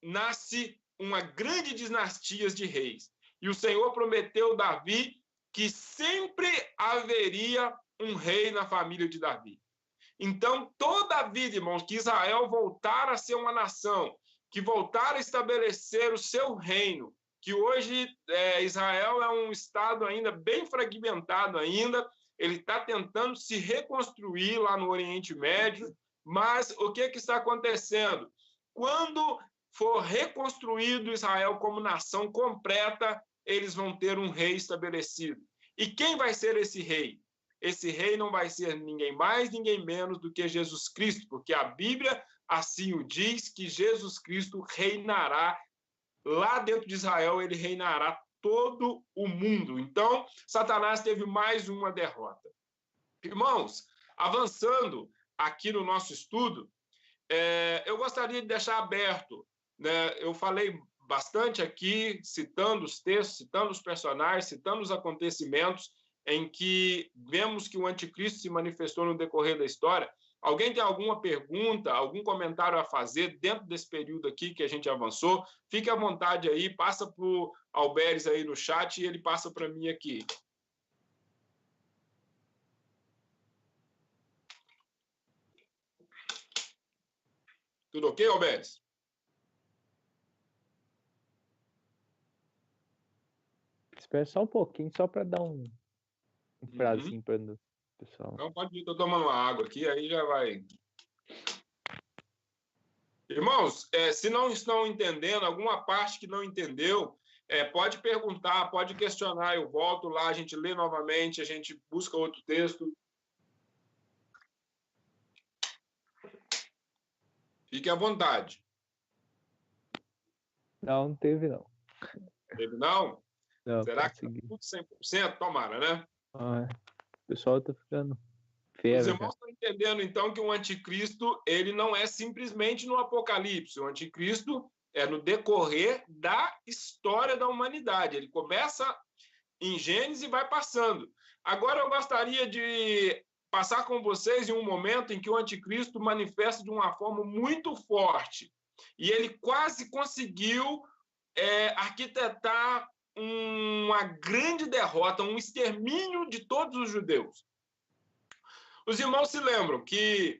nasce uma grande dinastia de reis. E o Senhor prometeu a Davi que sempre haveria um rei na família de Davi. Então, toda a vida, irmãos, que Israel voltar a ser uma nação, que voltar a estabelecer o seu reino, que hoje Israel é um estado ainda bem fragmentado ainda, ele está tentando se reconstruir lá no Oriente Médio, mas o que está acontecendo? Quando for reconstruído Israel como nação completa, eles vão ter um rei estabelecido. E quem vai ser esse rei? Esse rei não vai ser ninguém mais, ninguém menos do que Jesus Cristo, porque a Bíblia assim o diz, que Jesus Cristo reinará lá dentro de Israel, ele reinará todo o mundo. Então, Satanás teve mais uma derrota. Irmãos, avançando aqui no nosso estudo, eu gostaria de deixar aberto, né? Eu falei bastante aqui, citando os textos, citando os personagens, citando os acontecimentos em que vemos que o anticristo se manifestou no decorrer da história. Alguém tem alguma pergunta, algum comentário a fazer dentro desse período aqui que a gente avançou? Fique à vontade aí, passa para o Alberes aí no chat e ele passa para mim aqui. Tudo ok, Alberes?
Espera só um pouquinho, só para dar um prazinho para o pessoal.
Não, pode ir, estou tomando uma água aqui, aí já vai. Irmãos, se não estão entendendo, alguma parte que não entendeu, pode perguntar, pode questionar, eu volto lá, a gente lê novamente, a gente busca outro texto. Fique à vontade.
Não teve, não.
Teve, não?
Não,
será
consegui.
Que tá tudo 100%? Tomara, né?
O pessoal tá ficando fera.
Os irmãos estão entendendo, então, que o anticristo ele não é simplesmente no Apocalipse. O anticristo é no decorrer da história da humanidade. Ele começa em Gênesis e vai passando. Agora, eu gostaria de passar com vocês em um momento em que o anticristo manifesta de uma forma muito forte. E ele quase conseguiu arquitetar uma grande derrota, um extermínio de todos os judeus. Os irmãos se lembram que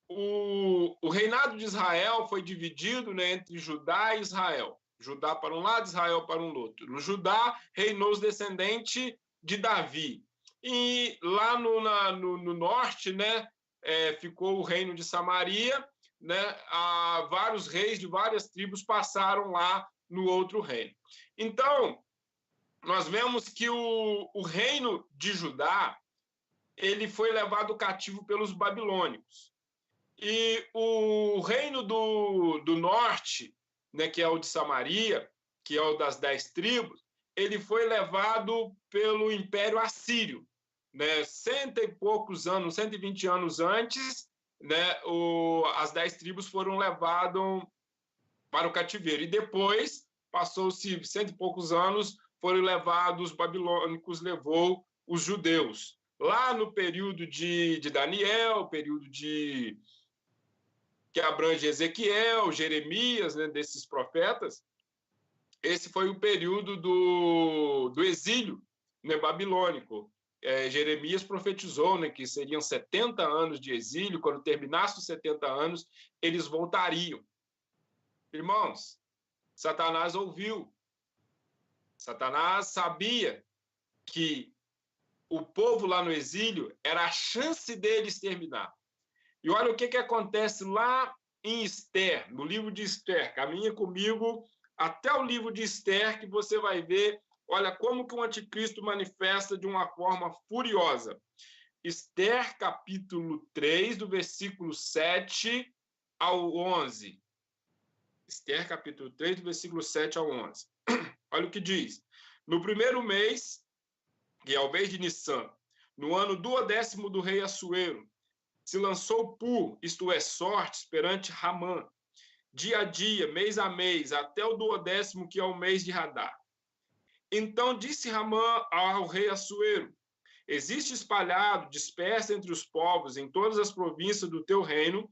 o reinado de Israel foi dividido, né, entre Judá e Israel. Judá para um lado, Israel para um outro. No Judá reinou os descendentes de Davi. E lá no norte, né, ficou o reino de Samaria, né, vários reis de várias tribos passaram lá no outro reino. Então, nós vemos que o reino de Judá ele foi levado cativo pelos babilônicos. E o reino do norte, né, que é o de Samaria, que é o das 10 tribos, ele foi levado pelo Império Assírio, né, 100 e poucos anos, 120 anos antes, né, as 10 tribos foram levadas para o cativeiro. E depois, passou-se 100 e poucos anos, foram levados, os babilônicos levou os judeus. Lá no período de Daniel, período que abrange Ezequiel, Jeremias, né, desses profetas, esse foi o período do exílio, né, babilônico. Jeremias profetizou, né, que seriam 70 anos de exílio, quando terminasse os 70 anos, eles voltariam. Irmãos, Satanás ouviu. Satanás sabia que o povo lá no exílio era a chance deles terminar. E olha o que acontece lá em Esther, no livro de Esther. Caminha comigo até o livro de Esther, que você vai ver, olha como que o anticristo manifesta de uma forma furiosa. Esther, capítulo 3, do versículo 7 ao 11. Esther, capítulo 3, do versículo 7 ao 11. Olha o que diz. No primeiro mês, que é o mês de Nissan, no ano 12º do rei Assuero, se lançou pur, isto é, sortes, perante Ramã, dia a dia, mês a mês, até o 12º, que é o mês de Hadar. Então disse Ramã ao rei Assuero: existe espalhado, disperso entre os povos, em todas as províncias do teu reino,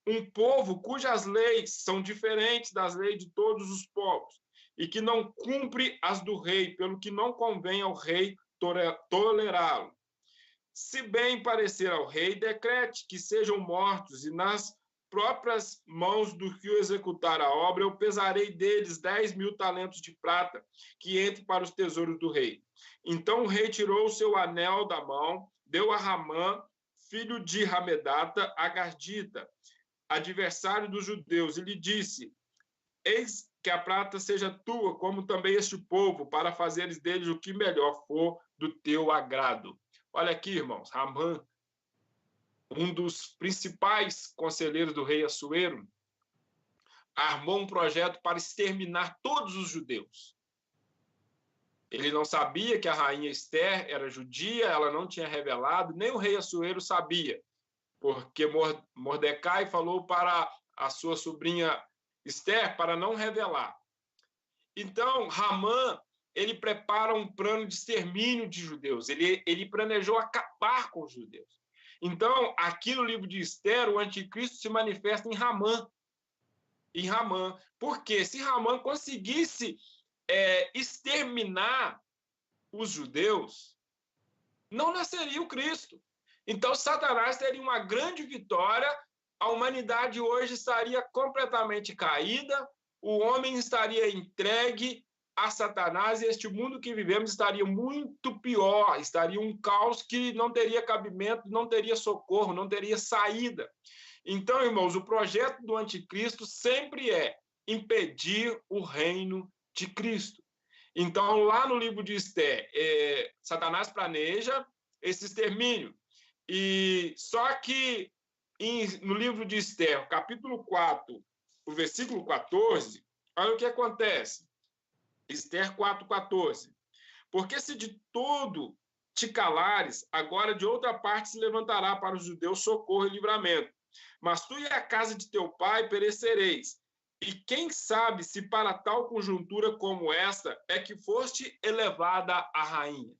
um povo cujas leis são diferentes das leis de todos os povos, e que não cumpre as do rei, pelo que não convém ao rei tolerá-lo. Se bem parecer ao rei, decrete que sejam mortos, e nas próprias mãos do que o executar a obra, eu pesarei deles 10.000 talentos de prata, que entre para os tesouros do rei. Então o rei tirou o seu anel da mão, deu a Ramã, filho de Ramedata, agardita, adversário dos judeus, e lhe disse: eis que a prata seja tua, como também este povo, para fazeres deles o que melhor for do teu agrado. Olha aqui, irmãos, Ramã, um dos principais conselheiros do rei Assuero, armou um projeto para exterminar todos os judeus. Ele não sabia que a rainha Esther era judia, ela não tinha revelado, nem o rei Assuero sabia, porque Mordecai falou para a sua sobrinha Esther para não revelar. Então, Ramã, ele prepara um plano de extermínio de judeus, ele planejou acabar com os judeus. Então, aqui no livro de Esther, o anticristo se manifesta em Ramã. Em Ramã. Porque se Ramã conseguisse exterminar os judeus, não nasceria o Cristo. Então, Satanás teria uma grande vitória, a humanidade hoje estaria completamente caída, o homem estaria entregue a Satanás e este mundo que vivemos estaria muito pior, estaria um caos que não teria cabimento, não teria socorro, não teria saída. Então, irmãos, o projeto do anticristo sempre é impedir o reino de Cristo. Então, lá no livro de Esther, Satanás planeja esse extermínio. E só que no livro de Esther, capítulo 4, o versículo 14, olha o que acontece. Esther 4,14. Porque se de todo te calares, agora de outra parte se levantará para os judeus socorro e livramento. Mas tu e a casa de teu pai perecereis. E quem sabe se para tal conjuntura como esta é que foste elevada a rainha.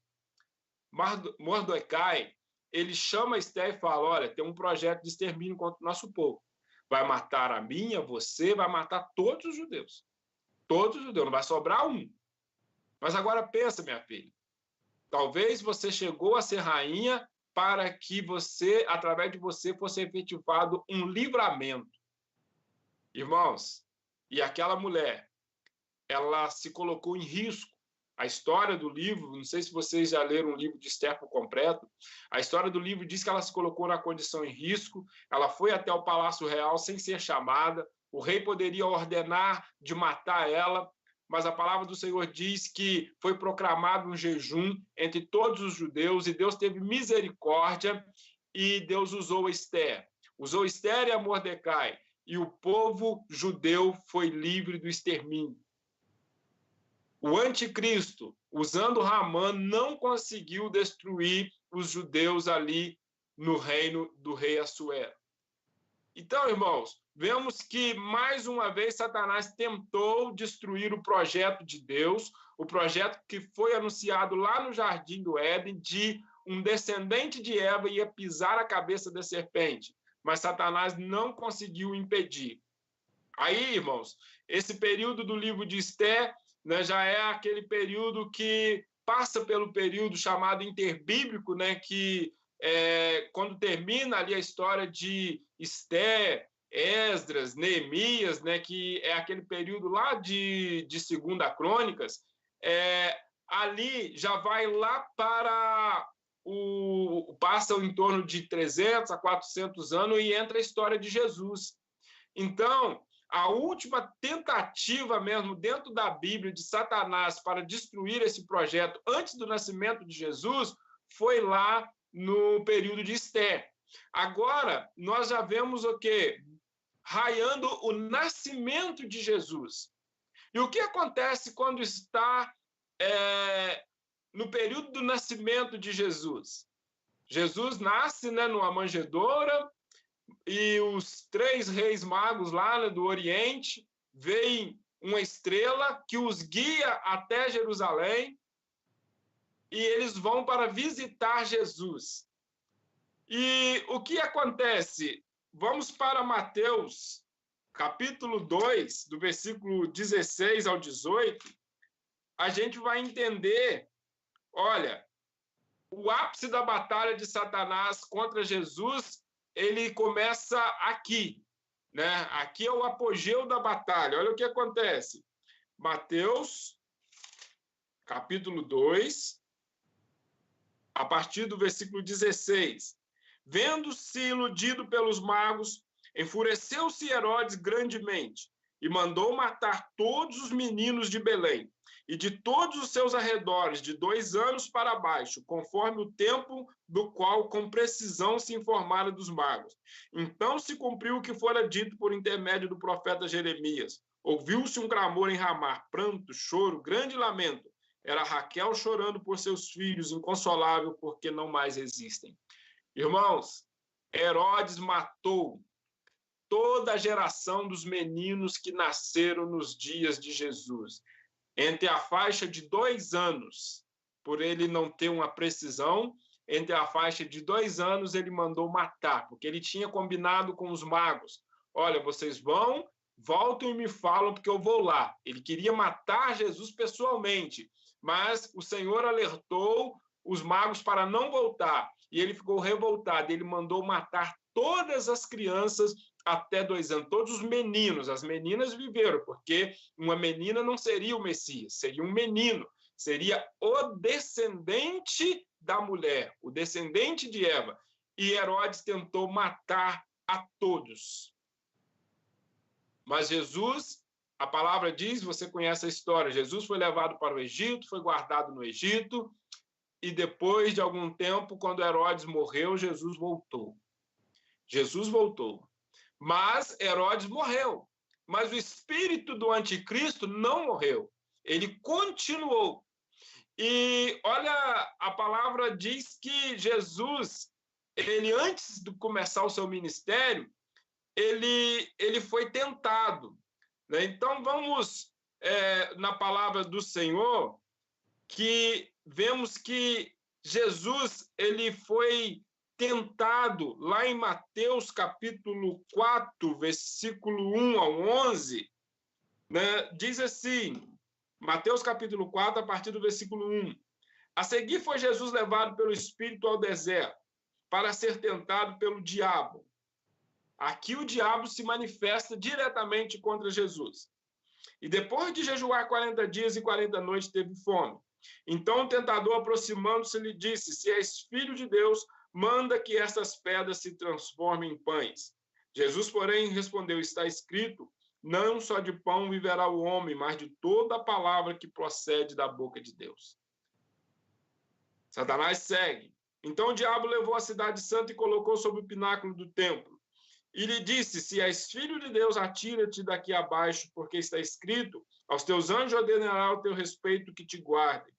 Mordecai, ele chama Esther e fala: olha, tem um projeto de extermínio contra o nosso povo. Vai matar a minha, você, vai matar todos os judeus. Todos os judeus, não vai sobrar um. Mas agora pensa, minha filha, talvez você chegou a ser rainha para que você, através de você, fosse efetivado um livramento. Irmãos, e aquela mulher, ela se colocou em risco. A história do livro, não sei se vocês já leram o livro de Esther por completo, a história do livro diz que ela se colocou na condição em risco, ela foi até o Palácio Real sem ser chamada, o rei poderia ordenar de matar ela, mas a palavra do Senhor diz que foi proclamado um jejum entre todos os judeus e Deus teve misericórdia e Deus usou Esther. Usou Esther e a Mordecai e o povo judeu foi livre do extermínio. O anticristo, usando Ramã, não conseguiu destruir os judeus ali no reino do rei Assuero. Então, irmãos, vemos que, mais uma vez, Satanás tentou destruir o projeto de Deus, o projeto que foi anunciado lá no Jardim do Éden, de um descendente de Eva ia pisar a cabeça da serpente, mas Satanás não conseguiu impedir. Aí, irmãos, esse período do livro de Esther, né, já é aquele período que passa pelo período chamado interbíblico, né, que quando termina ali a história de Esther, Esdras, Neemias, né, que é aquele período lá de 2ª Crônicas, ali já vai lá para passa em torno de 300 a 400 anos e entra a história de Jesus. Então, a última tentativa mesmo dentro da Bíblia de Satanás para destruir esse projeto antes do nascimento de Jesus foi lá no período de Esther. Agora, nós já vemos o quê? Raiando o nascimento de Jesus. E o que acontece quando está no período do nascimento de Jesus? Jesus nasce, né, numa manjedoura, e os 3 reis magos lá, né, do Oriente veem uma estrela que os guia até Jerusalém, e eles vão para visitar Jesus. E o que acontece? Vamos para Mateus, capítulo 2, do versículo 16 ao 18, a gente vai entender, olha, o ápice da batalha de Satanás contra Jesus, ele começa aqui, né? Aqui é o apogeu da batalha. Olha o que acontece. Mateus, capítulo 2, a partir do versículo 16. Vendo-se iludido pelos magos, enfureceu-se Herodes grandemente e mandou matar todos os meninos de Belém e de todos os seus arredores, de 2 anos para baixo, conforme o tempo do qual com precisão se informara dos magos. Então se cumpriu o que fora dito por intermédio do profeta Jeremias. Ouviu-se um clamor em Ramá, pranto, choro, grande lamento. Era Raquel chorando por seus filhos, inconsolável, porque não mais existem. Irmãos, Herodes matou toda a geração dos meninos que nasceram nos dias de Jesus, entre a faixa de 2 anos, por ele não ter uma precisão, entre a faixa de 2 anos ele mandou matar, porque ele tinha combinado com os magos. Olha, vocês voltam e me falam, porque eu vou lá. Ele queria matar Jesus pessoalmente, mas o Senhor alertou os magos para não voltar, e ele ficou revoltado. Ele mandou matar todas as crianças até 2 anos, todos os meninos. As meninas viveram, porque uma menina não seria o Messias, seria um menino, seria o descendente da mulher, o descendente de Eva. E Herodes tentou matar a todos. Mas Jesus, a palavra diz, você conhece a história, Jesus foi levado para o Egito, foi guardado no Egito, e depois de algum tempo, quando Herodes morreu, Jesus voltou. Jesus voltou. Mas Herodes morreu. Mas o espírito do anticristo não morreu. Ele continuou. E olha, a palavra diz que Jesus, ele antes de começar o seu ministério, ele foi tentado, né? Então vamos na palavra do Senhor, que vemos que Jesus ele foi tentado lá em Mateus capítulo 4, versículo 1 ao 11, né? Diz assim, Mateus capítulo 4, a partir do versículo 1. A seguir foi Jesus levado pelo Espírito ao deserto, para ser tentado pelo diabo. Aqui o diabo se manifesta diretamente contra Jesus. E depois de jejuar 40 dias e 40 noites, teve fome. Então o tentador, aproximando-se, lhe disse, se és filho de Deus, manda que estas pedras se transformem em pães. Jesus, porém, respondeu, está escrito, não só de pão viverá o homem, mas de toda a palavra que procede da boca de Deus. Satanás segue. Então o diabo levou a cidade santa e colocou sobre o pináculo do templo. E lhe disse, se és filho de Deus, atira-te daqui abaixo, porque está escrito, aos teus anjos ordenará o teu respeito que te guardem.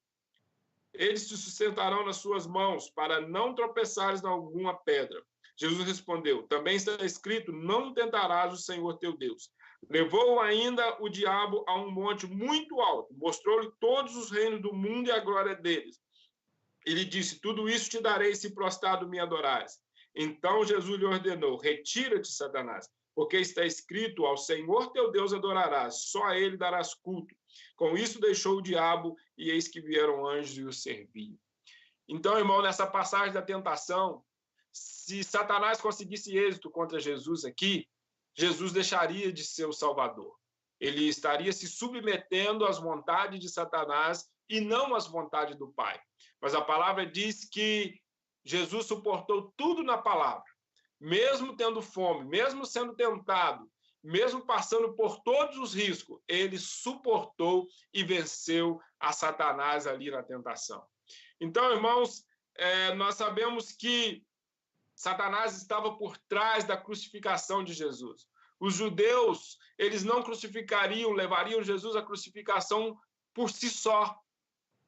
Eles te sustentarão nas suas mãos, para não tropeçares em alguma pedra. Jesus respondeu, também está escrito, não tentarás o Senhor teu Deus. Levou ainda o diabo a um monte muito alto, mostrou-lhe todos os reinos do mundo e a glória deles. E lhe disse, tudo isso te darei se prostrado me adorares. Então Jesus lhe ordenou, retira-te, Satanás, porque está escrito, ao Senhor teu Deus adorarás, só a ele darás culto. Com isso deixou o diabo, e eis que vieram anjos e o serviam. Então, irmão, nessa passagem da tentação, se Satanás conseguisse êxito contra Jesus aqui, Jesus deixaria de ser o Salvador. Ele estaria se submetendo às vontades de Satanás e não às vontades do Pai. Mas a palavra diz que Jesus suportou tudo na palavra, mesmo tendo fome, mesmo sendo tentado, mesmo passando por todos os riscos, ele suportou e venceu a Satanás ali na tentação. Então, irmãos, nós sabemos que Satanás estava por trás da crucificação de Jesus. Os judeus, eles não crucificariam, levariam Jesus à crucificação por si só.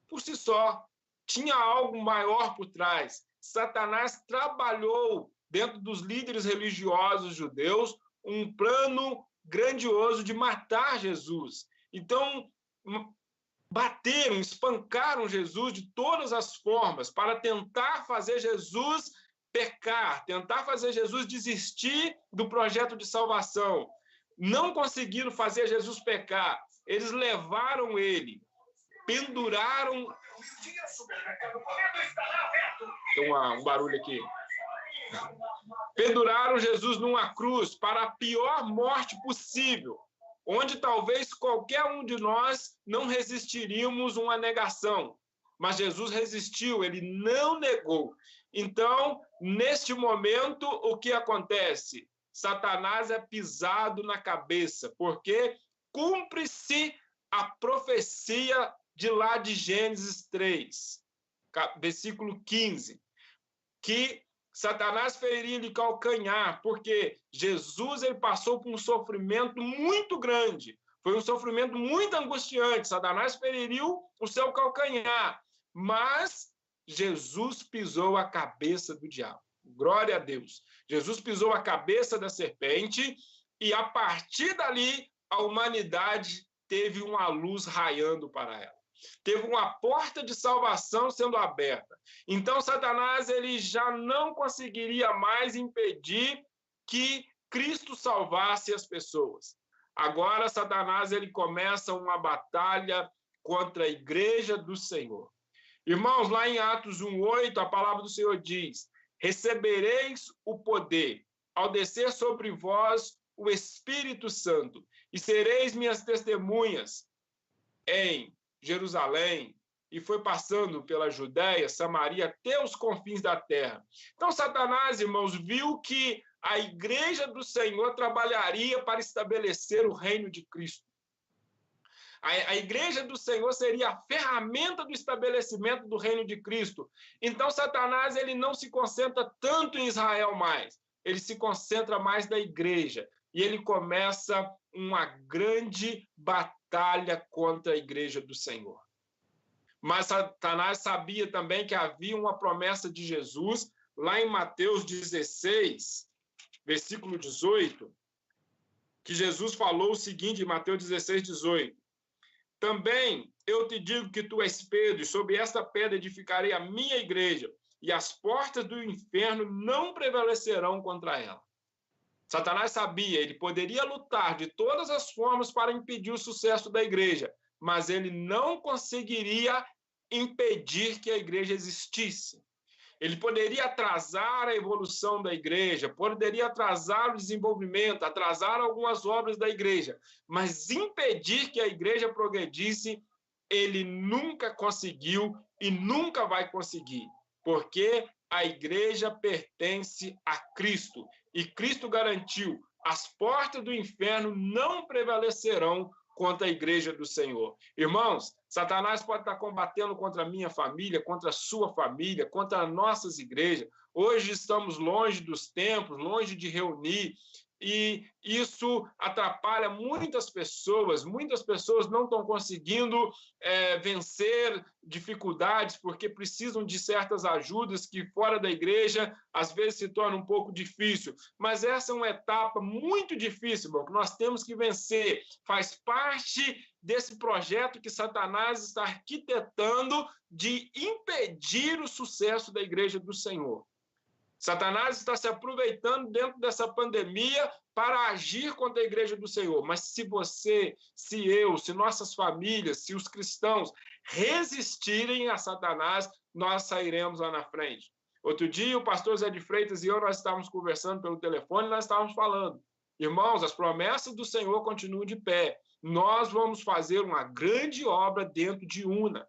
Por si só. Tinha algo maior por trás. Satanás trabalhou dentro dos líderes religiosos judeus um plano grandioso de matar Jesus. Então, bateram, espancaram Jesus de todas as formas para tentar fazer Jesus pecar, tentar fazer Jesus desistir do projeto de salvação. Não conseguiram fazer Jesus pecar. Eles levaram ele, penduraram... Tem um barulho aqui. Penduraram Jesus numa cruz para a pior morte possível, onde talvez qualquer um de nós não resistiríamos uma negação. Mas Jesus resistiu, ele não negou. Então, neste momento, o que acontece? Satanás é pisado na cabeça, porque cumpre-se a profecia de lá de Gênesis 3, versículo 15, que Satanás feriria-lhe calcanhar, porque Jesus ele passou por um sofrimento muito grande. Foi um sofrimento muito angustiante. Satanás feriu o seu calcanhar, mas Jesus pisou a cabeça do diabo. Glória a Deus. Jesus pisou a cabeça da serpente e, a partir dali, a humanidade teve uma luz raiando para ela. Teve uma porta de salvação sendo aberta. Então, Satanás ele já não conseguiria mais impedir que Cristo salvasse as pessoas. Agora, Satanás ele começa uma batalha contra a igreja do Senhor. Irmãos, lá em Atos 1:8, a palavra do Senhor diz: recebereis o poder ao descer sobre vós o Espírito Santo, e sereis minhas testemunhas em Jerusalém, e foi passando pela Judéia, Samaria, até os confins da terra. Então, Satanás, irmãos, viu que a igreja do Senhor trabalharia para estabelecer o reino de Cristo. A igreja do Senhor seria a ferramenta do estabelecimento do reino de Cristo. Então, Satanás ele não se concentra tanto em Israel mais. Ele se concentra mais na igreja. E ele começa uma grande batalha contra a igreja do Senhor. Mas Satanás sabia também que havia uma promessa de Jesus, lá em Mateus 16, versículo 18, que Jesus falou o seguinte, em Mateus 16, 18. Também eu te digo que tu és Pedro, e sobre esta pedra edificarei a minha igreja, e as portas do inferno não prevalecerão contra ela. Satanás sabia, ele poderia lutar de todas as formas para impedir o sucesso da igreja, mas ele não conseguiria impedir que a igreja existisse. Ele poderia atrasar a evolução da igreja, poderia atrasar o desenvolvimento, atrasar algumas obras da igreja, mas impedir que a igreja progredisse, ele nunca conseguiu e nunca vai conseguir, porque a igreja pertence a Cristo, e Cristo garantiu: as portas do inferno não prevalecerão contra a igreja do Senhor. Irmãos, Satanás pode estar combatendo contra a minha família, contra a sua família, contra as nossas igrejas. Hoje estamos longe dos templos, longe de reunir, e isso atrapalha muitas pessoas não estão conseguindo vencer dificuldades porque precisam de certas ajudas que fora da igreja às vezes se torna um pouco difícil, mas essa é uma etapa muito difícil, irmão, que nós temos que vencer, faz parte desse projeto que Satanás está arquitetando de impedir o sucesso da igreja do Senhor. Satanás está se aproveitando dentro dessa pandemia para agir contra a igreja do Senhor. Mas se você, se eu, se nossas famílias, se os cristãos resistirem a Satanás, nós sairemos lá na frente. Outro dia, o pastor Zé de Freitas e eu, nós estávamos conversando pelo telefone, nós estávamos falando: irmãos, as promessas do Senhor continuam de pé. Nós vamos fazer uma grande obra dentro de Una.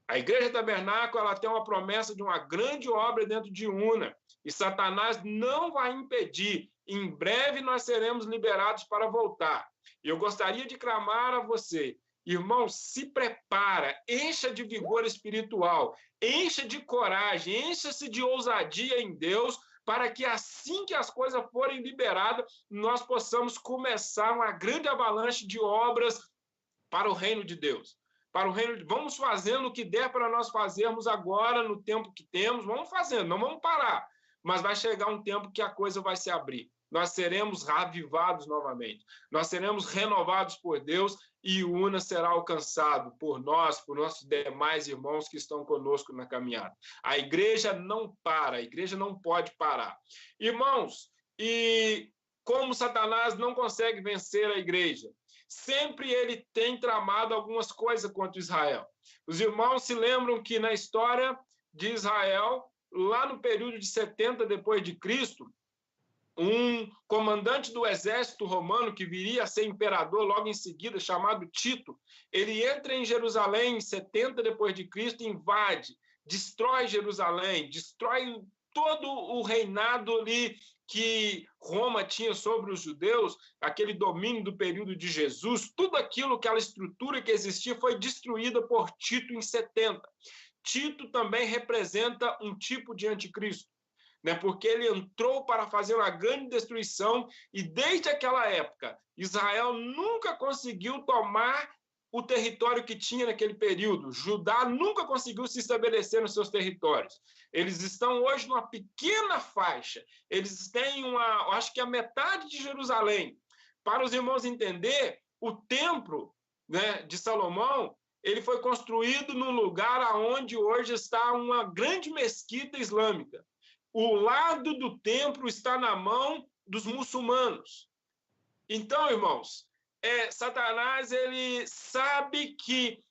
A Igreja Tabernáculo ela tem uma promessa de uma grande obra dentro de Una, e Satanás não vai impedir. Em breve nós seremos liberados para voltar. E eu gostaria de clamar a você, Irmão, se prepara, encha de vigor espiritual, encha de coragem, encha-se de ousadia em Deus, para que assim que as coisas forem liberadas, nós possamos começar uma grande avalanche de obras para o reino de Deus. Para o reino de... Vamos fazendo o que der para nós fazermos agora, no tempo que temos, vamos fazendo, não vamos parar. Mas vai chegar um tempo que a coisa vai se abrir. Nós seremos avivados novamente. Nós seremos renovados por Deus e o UNA será alcançado por nós, por nossos demais irmãos que estão conosco na caminhada. A igreja não para, a igreja não pode parar. Irmãos, e como Satanás não consegue vencer a igreja? Sempre ele tem tramado algumas coisas contra Israel. Os irmãos se lembram que na história de Israel, lá no período de 70 depois de Cristo, um comandante do exército romano que viria a ser imperador logo em seguida, chamado Tito, ele entra em Jerusalém em 70 depois de Cristo, invade, destrói Jerusalém, destrói todo o reinado ali que Roma tinha sobre os judeus, aquele domínio do período de Jesus, tudo aquilo, aquela estrutura que existia foi destruída por Tito em 70. Tito também representa um tipo de anticristo, né? Porque ele entrou para fazer uma grande destruição e desde aquela época Israel nunca conseguiu tomar o território que tinha naquele período. Judá nunca conseguiu se estabelecer nos seus territórios. Eles estão hoje numa pequena faixa. Eles têm acho que a metade de Jerusalém. Para os irmãos entender, o templo, né, de Salomão, ele foi construído num lugar onde hoje está uma grande mesquita islâmica. O lado do templo está na mão dos muçulmanos. Então, irmãos, Satanás ele sabe que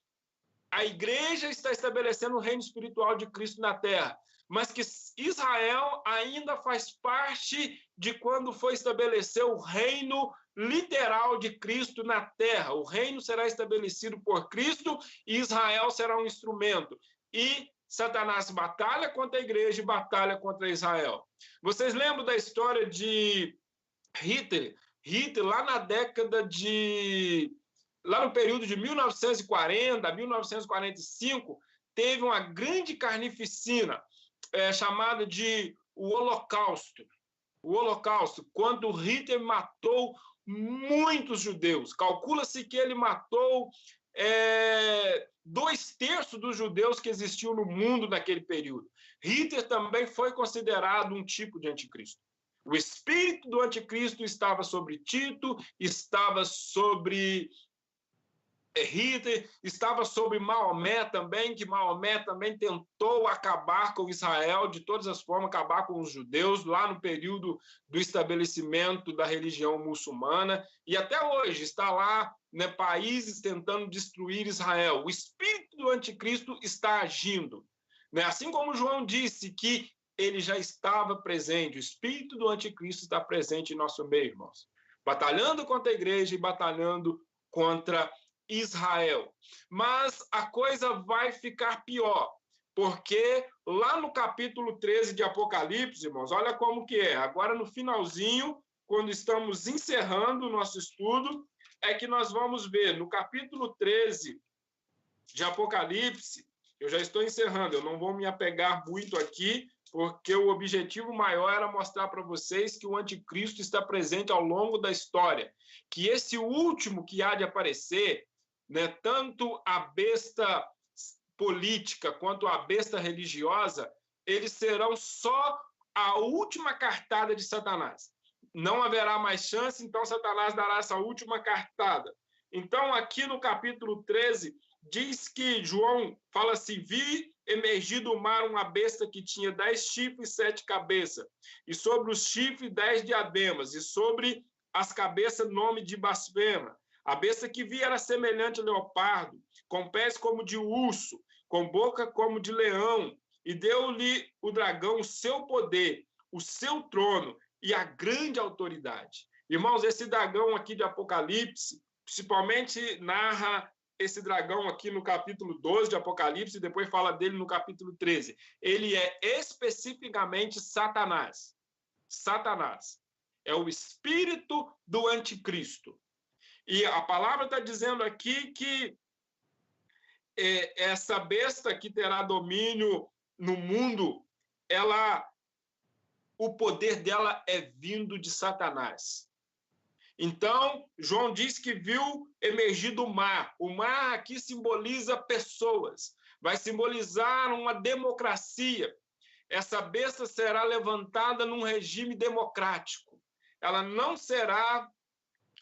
a igreja está estabelecendo o reino espiritual de Cristo na terra, mas que Israel ainda faz parte de quando foi estabelecer o reino literal de Cristo na terra. O reino será estabelecido por Cristo e Israel será um instrumento. E Satanás batalha contra a igreja e batalha contra Israel. Vocês lembram da história de Hitler? Hitler, lá na década de... lá no período de 1940 a 1945, teve uma grande carnificina chamada de o Holocausto. O Holocausto, quando Hitler matou muitos judeus. Calcula-se que ele matou 2/3 dos judeus que existiam no mundo naquele período. Hitler também foi considerado um tipo de anticristo. O espírito do anticristo estava sobre Tito, estava sobre Hitler, estava sobre Maomé também, que Maomé também tentou acabar com Israel, de todas as formas, acabar com os judeus, lá no período do estabelecimento da religião muçulmana, e até hoje está lá, né, países tentando destruir Israel. O espírito do anticristo está agindo, né? Assim como João disse que ele já estava presente, o espírito do anticristo está presente em nosso meio, irmãos, batalhando contra a igreja e batalhando contra Israel. Mas a coisa vai ficar pior, porque lá no capítulo 13 de Apocalipse, irmãos, olha como que é. Agora no finalzinho, quando estamos encerrando o nosso estudo, é que nós vamos ver no capítulo 13 de Apocalipse, eu já estou encerrando, eu não vou me apegar muito aqui, porque o objetivo maior era mostrar para vocês que o anticristo está presente ao longo da história, que esse último que há de aparecer, né, tanto a besta política quanto a besta religiosa, eles serão só a última cartada de Satanás. Não haverá mais chance, então Satanás dará essa última cartada. Então, aqui no capítulo 13, diz que João fala assim: vi emergir do mar uma besta que tinha 10 chifres e 7 cabeças, e sobre os chifres 10 diademas, e sobre as cabeças nome de blasfema. A besta que vi era semelhante a leopardo, com pés como de urso, com boca como de leão, e deu-lhe o dragão o seu poder, o seu trono e a grande autoridade. Irmãos, esse dragão aqui de Apocalipse, principalmente narra esse dragão aqui no capítulo 12 de Apocalipse, e depois fala dele no capítulo 13. Ele é especificamente Satanás. Satanás é o espírito do anticristo. E a palavra está dizendo aqui que essa besta que terá domínio no mundo, o poder dela é vindo de Satanás. Então, João diz que viu emergir do mar. O mar aqui simboliza pessoas, vai simbolizar uma democracia. Essa besta será levantada num regime democrático. Ela não será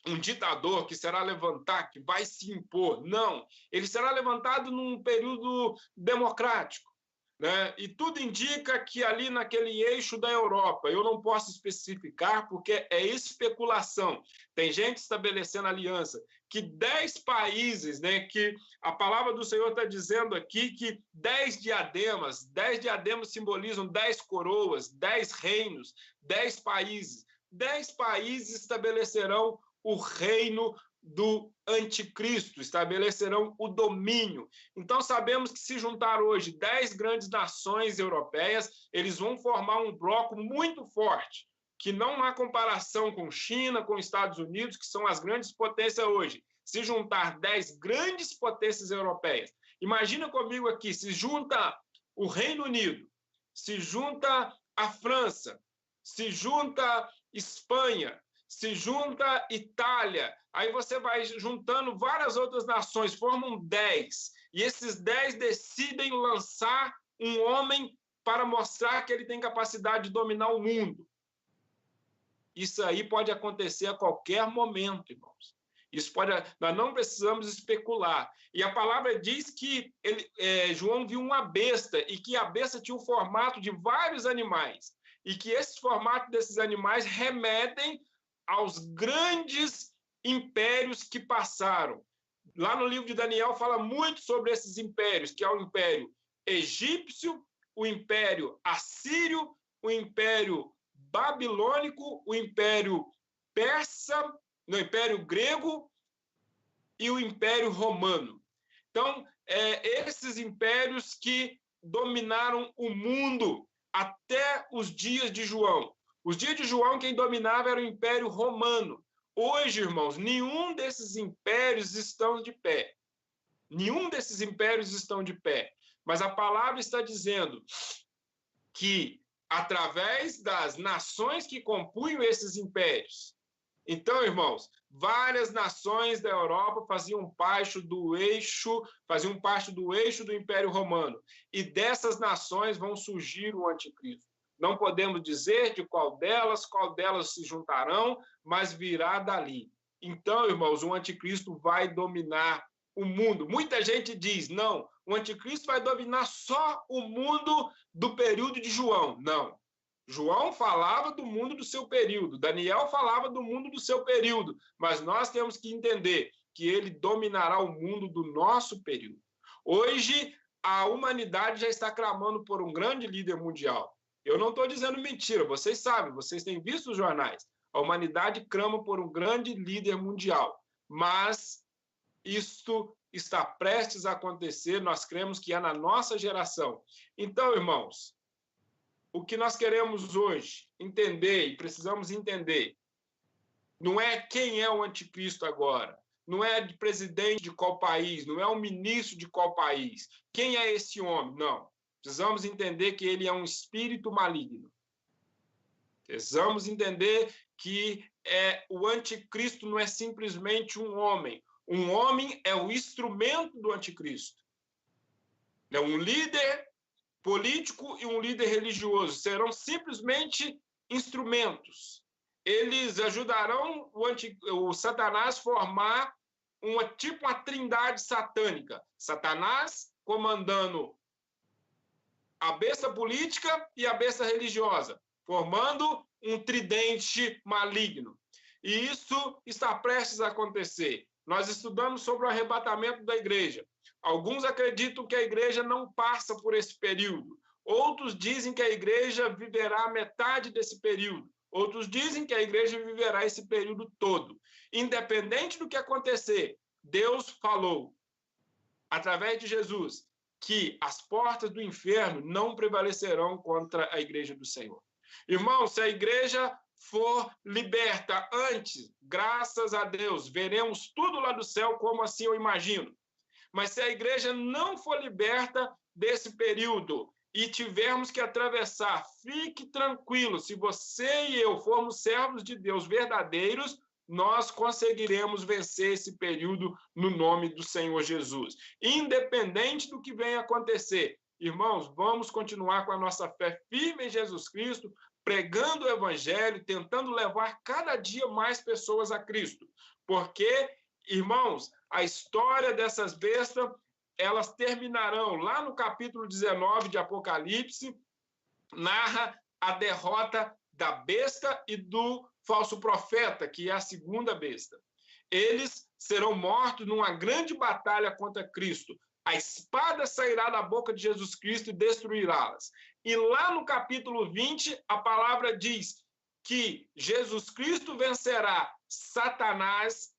um ditador que será levantar, que vai se impor. Não, ele será levantado num período democrático, né? E tudo indica que ali naquele eixo da Europa, eu não posso especificar porque é especulação. Tem gente estabelecendo aliança, que 10 países, né, que a palavra do Senhor está dizendo aqui que 10 diademas simbolizam 10 coroas, 10 reinos, 10 países. 10 países estabelecerão o reino do anticristo, estabelecerão o domínio. Então, sabemos que se juntar hoje 10 grandes nações europeias, eles vão formar um bloco muito forte, que não há comparação com China, com Estados Unidos, que são as grandes potências hoje. Se juntar 10 grandes potências europeias, imagina comigo aqui, se junta o Reino Unido, se junta a França, se junta Espanha, se junta Itália, aí você vai juntando várias outras nações, formam 10, e esses 10 decidem lançar um homem para mostrar que ele tem capacidade de dominar o mundo. Isso aí pode acontecer a qualquer momento, irmãos. Nós não precisamos especular. E a palavra diz que João viu uma besta, e que a besta tinha o formato de vários animais, e que esses formatos desses animais remetem aos grandes impérios que passaram. Lá no livro de Daniel fala muito sobre esses impérios, que é o império egípcio, o império assírio, o império babilônico, o império persa, o império grego e o império romano. Então, esses impérios que dominaram o mundo até os dias de João. Os dias de João, quem dominava era o Império Romano. Hoje, irmãos, nenhum desses impérios estão de pé. Nenhum desses impérios estão de pé. Mas a palavra está dizendo que, através das nações que compunham esses impérios, então, irmãos, várias nações da Europa faziam parte do eixo do Império Romano. E dessas nações vão surgir o anticristo. Não podemos dizer de qual delas se juntarão, mas virá dali. Então, irmãos, o anticristo vai dominar o mundo. Muita gente diz, não, o anticristo vai dominar só o mundo do período de João. Não. João falava do mundo do seu período, Daniel falava do mundo do seu período, mas nós temos que entender que ele dominará o mundo do nosso período. Hoje, a humanidade já está clamando por um grande líder mundial. Eu não estou dizendo mentira, vocês sabem, vocês têm visto os jornais. A humanidade clama por um grande líder mundial, mas isto está prestes a acontecer, nós cremos que é na nossa geração. Então, irmãos, o que nós queremos hoje entender, e precisamos entender, não é quem é o anticristo agora, não é de presidente de qual país, não é o ministro de qual país, quem é esse homem, não. Precisamos entender que ele é um espírito maligno. Precisamos entender que o anticristo não é simplesmente um homem. Um homem é o instrumento do anticristo. É um líder político e um líder religioso. Serão simplesmente instrumentos. Eles ajudarão o Satanás a formar uma trindade satânica. Satanás comandando a besta política e a besta religiosa, formando um tridente maligno. E isso está prestes a acontecer. Nós estudamos sobre o arrebatamento da igreja. Alguns acreditam que a igreja não passa por esse período. Outros dizem que a igreja viverá metade desse período. Outros dizem que a igreja viverá esse período todo. Independente do que acontecer, Deus falou, através de Jesus, que as portas do inferno não prevalecerão contra a igreja do Senhor. Irmão, se a igreja for liberta antes, graças a Deus, veremos tudo lá do céu, como assim eu imagino. Mas se a igreja não for liberta desse período e tivermos que atravessar, fique tranquilo, se você e eu formos servos de Deus verdadeiros, nós conseguiremos vencer esse período no nome do Senhor Jesus. Independente do que venha acontecer, irmãos, vamos continuar com a nossa fé firme em Jesus Cristo, pregando o evangelho, tentando levar cada dia mais pessoas a Cristo. Porque, irmãos, a história dessas bestas, elas terminarão lá no capítulo 19 de Apocalipse, narra a derrota da besta e do falso profeta, que é a segunda besta. Eles serão mortos numa grande batalha contra Cristo. A espada sairá da boca de Jesus Cristo e destruirá-las. E lá no capítulo 20, a palavra diz que Jesus Cristo vencerá Satanás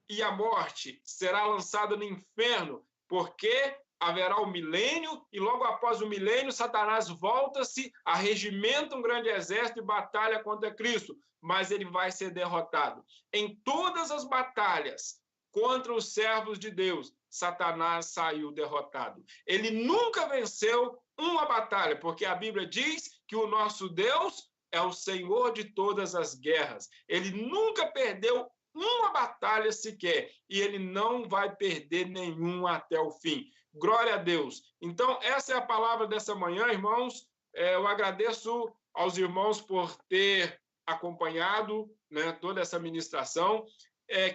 e a morte será lançada no inferno, porque haverá o milênio, e logo após o milênio, Satanás volta-se, arregimenta um grande exército e batalha contra Cristo, mas ele vai ser derrotado. Em todas as batalhas contra os servos de Deus, Satanás saiu derrotado. Ele nunca venceu uma batalha, porque a Bíblia diz que o nosso Deus é o Senhor de todas as guerras. Ele nunca perdeu uma batalha sequer, e ele não vai perder nenhuma até o fim. Glória a Deus. Então, essa é a palavra dessa manhã, irmãos. Eu agradeço aos irmãos por ter acompanhado, né, toda essa ministração.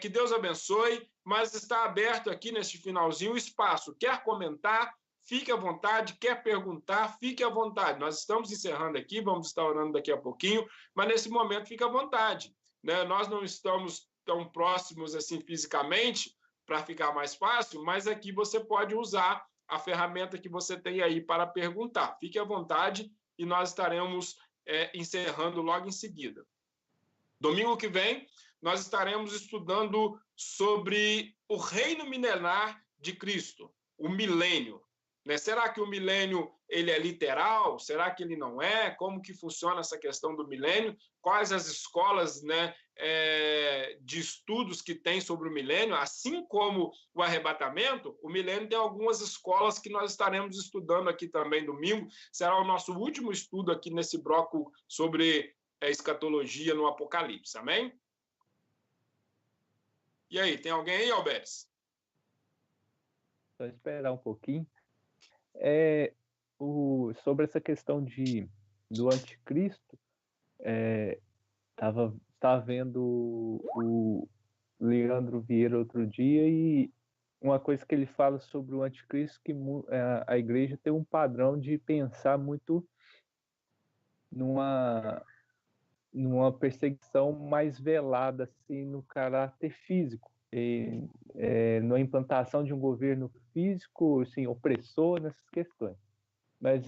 Que Deus abençoe, mas está aberto aqui neste finalzinho o espaço. Quer comentar? Fique à vontade. Quer perguntar? Fique à vontade. Nós estamos encerrando aqui, vamos estar orando daqui a pouquinho, mas nesse momento fique à vontade, né? Nós não estamos tão próximos assim fisicamente para ficar mais fácil, mas aqui você pode usar a ferramenta que você tem aí para perguntar. Fique à vontade e nós estaremos encerrando logo em seguida. Domingo que vem, nós estaremos estudando sobre o reino milenar de Cristo, o milênio. Né? Será que o milênio ele é literal? Será que ele não é? Como que funciona essa questão do milênio? Quais as escolas, né, de estudos que tem sobre o milênio? Assim como o arrebatamento, o milênio tem algumas escolas que nós estaremos estudando aqui também domingo. Será o nosso último estudo aqui nesse bloco sobre escatologia no Apocalipse. Amém? E aí, tem alguém aí, Alberes?
Só esperar um pouquinho. Sobre essa questão do anticristo, estava vendo o Leandro Vieira outro dia, e uma coisa que ele fala sobre o anticristo, que a igreja tem um padrão de pensar muito numa perseguição mais velada, assim, no caráter físico, na implantação de um governo físico, assim, opressor nessas questões. Mas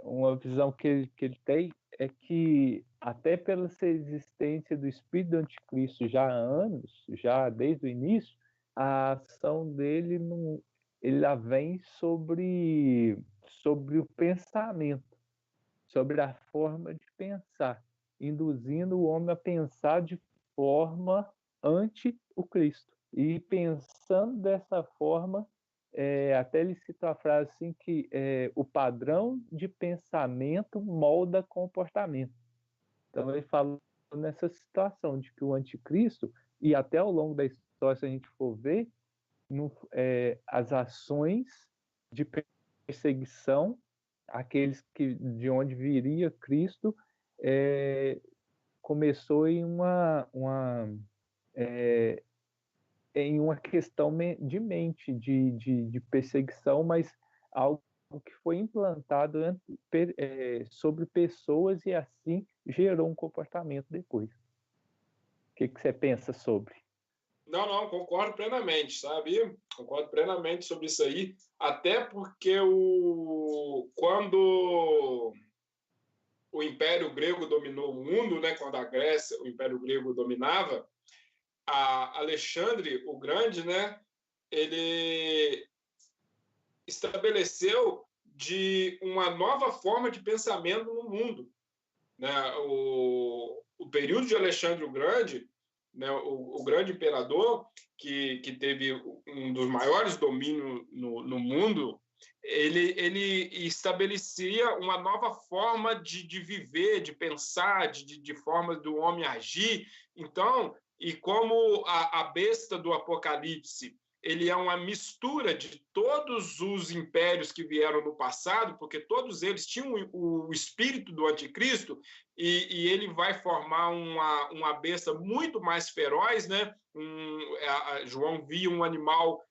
uma visão que ele tem é que, até pela existência do espírito do anticristo já há anos, já desde o início, a ação dele ela vem sobre o pensamento, sobre a forma de pensar, induzindo o homem a pensar de forma ante o Cristo. E pensando dessa forma, até ele cita a frase assim que o padrão de pensamento molda comportamento. Então ele fala nessa situação de que o anticristo, e até ao longo da história, se a gente for ver, as ações de perseguição, aqueles de onde viria Cristo, começou em uma questão de mente, de perseguição, mas algo que foi implantado sobre pessoas, e assim gerou um comportamento depois. O que você pensa sobre?
Não, concordo plenamente, sabe? Concordo plenamente sobre isso aí, até porque quando o Império Grego dominou o mundo, né? Quando a Grécia, o Império Grego dominava, Alexandre o Grande, né? Ele estabeleceu de uma nova forma de pensamento no mundo, né? O período de Alexandre o Grande, né, o grande imperador, que teve um dos maiores domínios no mundo, ele estabelecia uma nova forma de viver, de pensar, de forma do homem agir. Então, e como a besta do Apocalipse, ele é uma mistura de todos os impérios que vieram no passado, porque todos eles tinham o espírito do anticristo, e ele vai formar uma besta muito mais feroz, né? João via um animal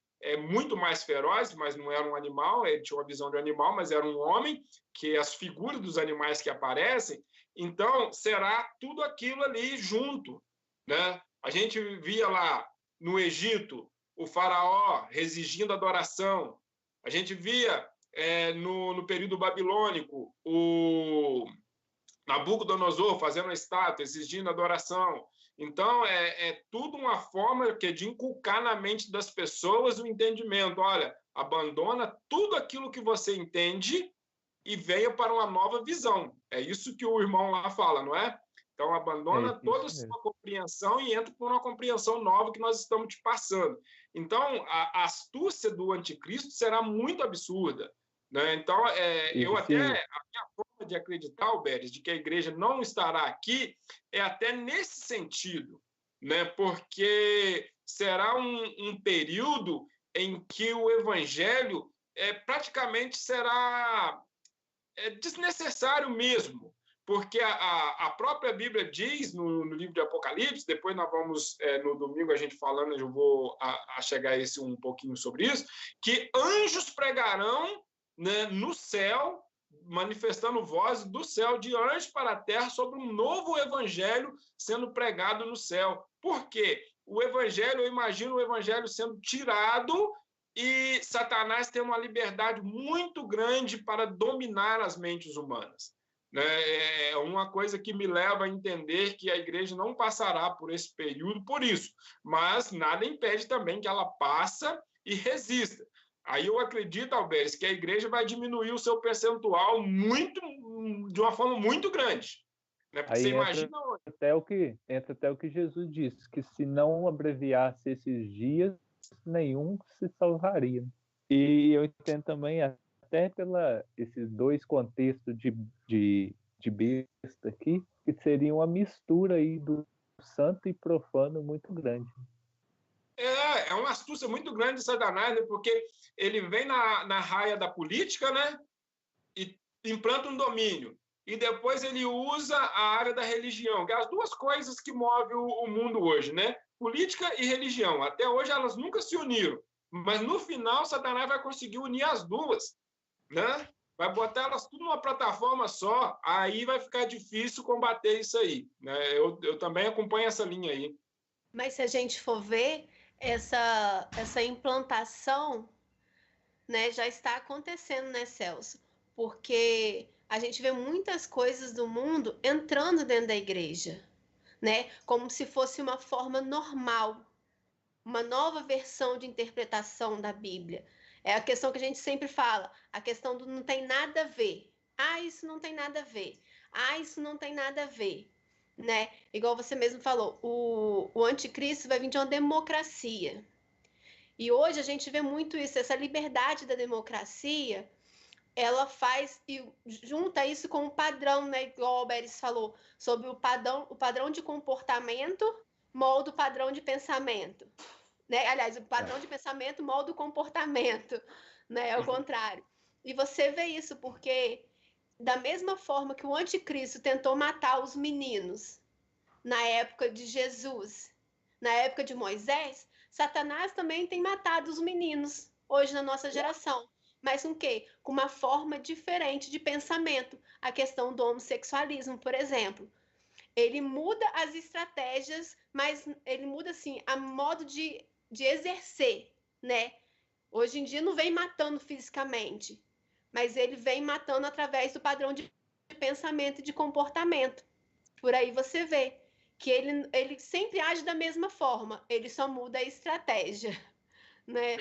muito mais feroz, mas não era um animal, ele tinha uma visão de animal, mas era um homem, que as figuras dos animais que aparecem, então será tudo aquilo ali junto, né? A gente via lá no Egito o faraó exigindo adoração. A gente via no período babilônico o Nabucodonosor fazendo uma estátua, exigindo adoração. Então, é tudo uma forma de inculcar na mente das pessoas o entendimento. Olha, abandona tudo aquilo que você entende e venha para uma nova visão. É isso que o irmão lá fala, não é? Então, abandona toda a sua compreensão e entra por uma compreensão nova que nós estamos te passando. Então, a astúcia do anticristo será muito absurda, né? Então, a minha forma de acreditar, Alberes, de que a igreja não estará aqui, é até nesse sentido, né? Porque será um período em que o evangelho praticamente será desnecessário mesmo, porque a própria Bíblia diz no livro de Apocalipse, depois nós vamos, no domingo, a gente falando, eu vou chegar a um pouquinho sobre isso, que anjos pregarão, né, no céu, manifestando voz do céu, de anjos para a terra, sobre um novo evangelho sendo pregado no céu. Por quê? O evangelho, eu imagino o evangelho sendo tirado e Satanás tendo uma liberdade muito grande para dominar as mentes humanas. É uma coisa que me leva a entender que a igreja não passará por esse período por isso, mas nada impede também que ela passe e resista. Aí eu acredito, Alberes, que a igreja vai diminuir o seu percentual de uma forma muito grande. Né? Porque
aí
você
entra
imagina...
entra até o que Jesus disse, que se não abreviasse esses dias, nenhum se salvaria. E eu entendo também, até pela esses dois contextos de besta aqui, que seria uma mistura aí do santo e profano muito grande.
É uma astúcia muito grande de Satanás, né? Porque ele vem na raia da política, né? E implanta um domínio. E depois ele usa a área da religião, que é as duas coisas que movem o mundo hoje, né? Política e religião. Até hoje elas nunca se uniram. Mas no final, Satanás vai conseguir unir as duas, né? Vai botar elas tudo numa plataforma só, aí vai ficar difícil combater isso aí, né? Eu também acompanho essa linha aí.
Mas se a gente for ver, essa implantação, né, já está acontecendo, né, Celso? Porque a gente vê muitas coisas do mundo entrando dentro da igreja, né? Como se fosse uma forma normal, uma nova versão de interpretação da Bíblia. É a questão que a gente sempre fala, a questão do não tem nada a ver. Ah, isso não tem nada a ver. Ah, isso não tem nada a ver. Né? Igual você mesmo falou, o anticristo vai vir de uma democracia. E hoje a gente vê muito isso, essa liberdade da democracia, ela faz e junta isso com o padrão, né? Igual o Alberes falou, sobre o padrão de comportamento molda o padrão de pensamento. Né? Aliás, o padrão de pensamento molda o comportamento, né? Ao contrário. E você vê isso porque, da mesma forma que o anticristo tentou matar os meninos na época de Jesus, na época de Moisés, Satanás também tem matado os meninos hoje na nossa geração. Mas com o quê? Com uma forma diferente de pensamento. A questão do homossexualismo, por exemplo. Ele muda as estratégias, mas ele muda, assim, a modo de exercer, né? Hoje em dia não vem matando fisicamente, mas ele vem matando através do padrão de pensamento e de comportamento. Por aí você vê que ele sempre age da mesma forma, ele só muda a estratégia, né?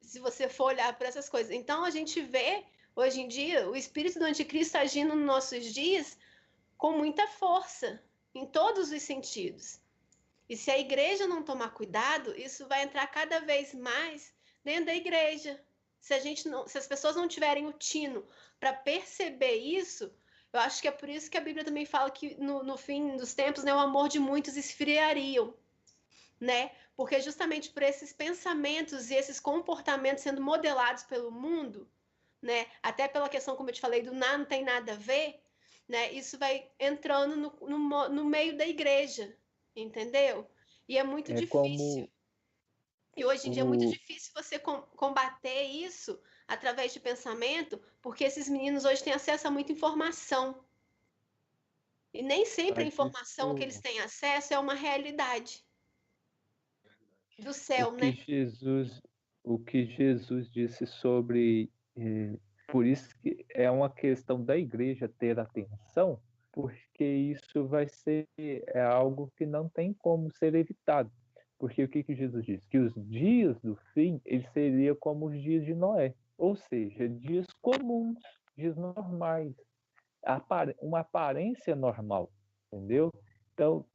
Se você for olhar para essas coisas. Então, a gente vê, hoje em dia, o espírito do anticristo agindo nos nossos dias com muita força, em todos os sentidos. E se a igreja não tomar cuidado, isso vai entrar cada vez mais dentro da igreja. Se as pessoas não tiverem o tino para perceber isso, eu acho que é por isso que a Bíblia também fala que no fim dos tempos, né, o amor de muitos esfriariam, né? Porque justamente por esses pensamentos e esses comportamentos sendo modelados pelo mundo, né? Até pela questão, como eu te falei, do nada não tem nada a ver, né? Isso vai entrando no meio da igreja, entendeu? E é muito
É
difícil.
como
E hoje em dia é muito
o,
difícil você combater isso através de pensamento, porque esses meninos hoje têm acesso a muita informação. E nem sempre a
mas
informação que eles
isso,
têm acesso é uma realidade do
o
céu,
que
né?
Jesus, o que Jesus disse sobre, por isso que é uma questão da igreja ter atenção, porque isso vai ser algo que não tem como ser evitado. Porque o que Jesus disse? Que os dias do fim, ele seria como os dias de Noé, ou seja, dias comuns, dias normais, uma aparência normal, entendeu? Então,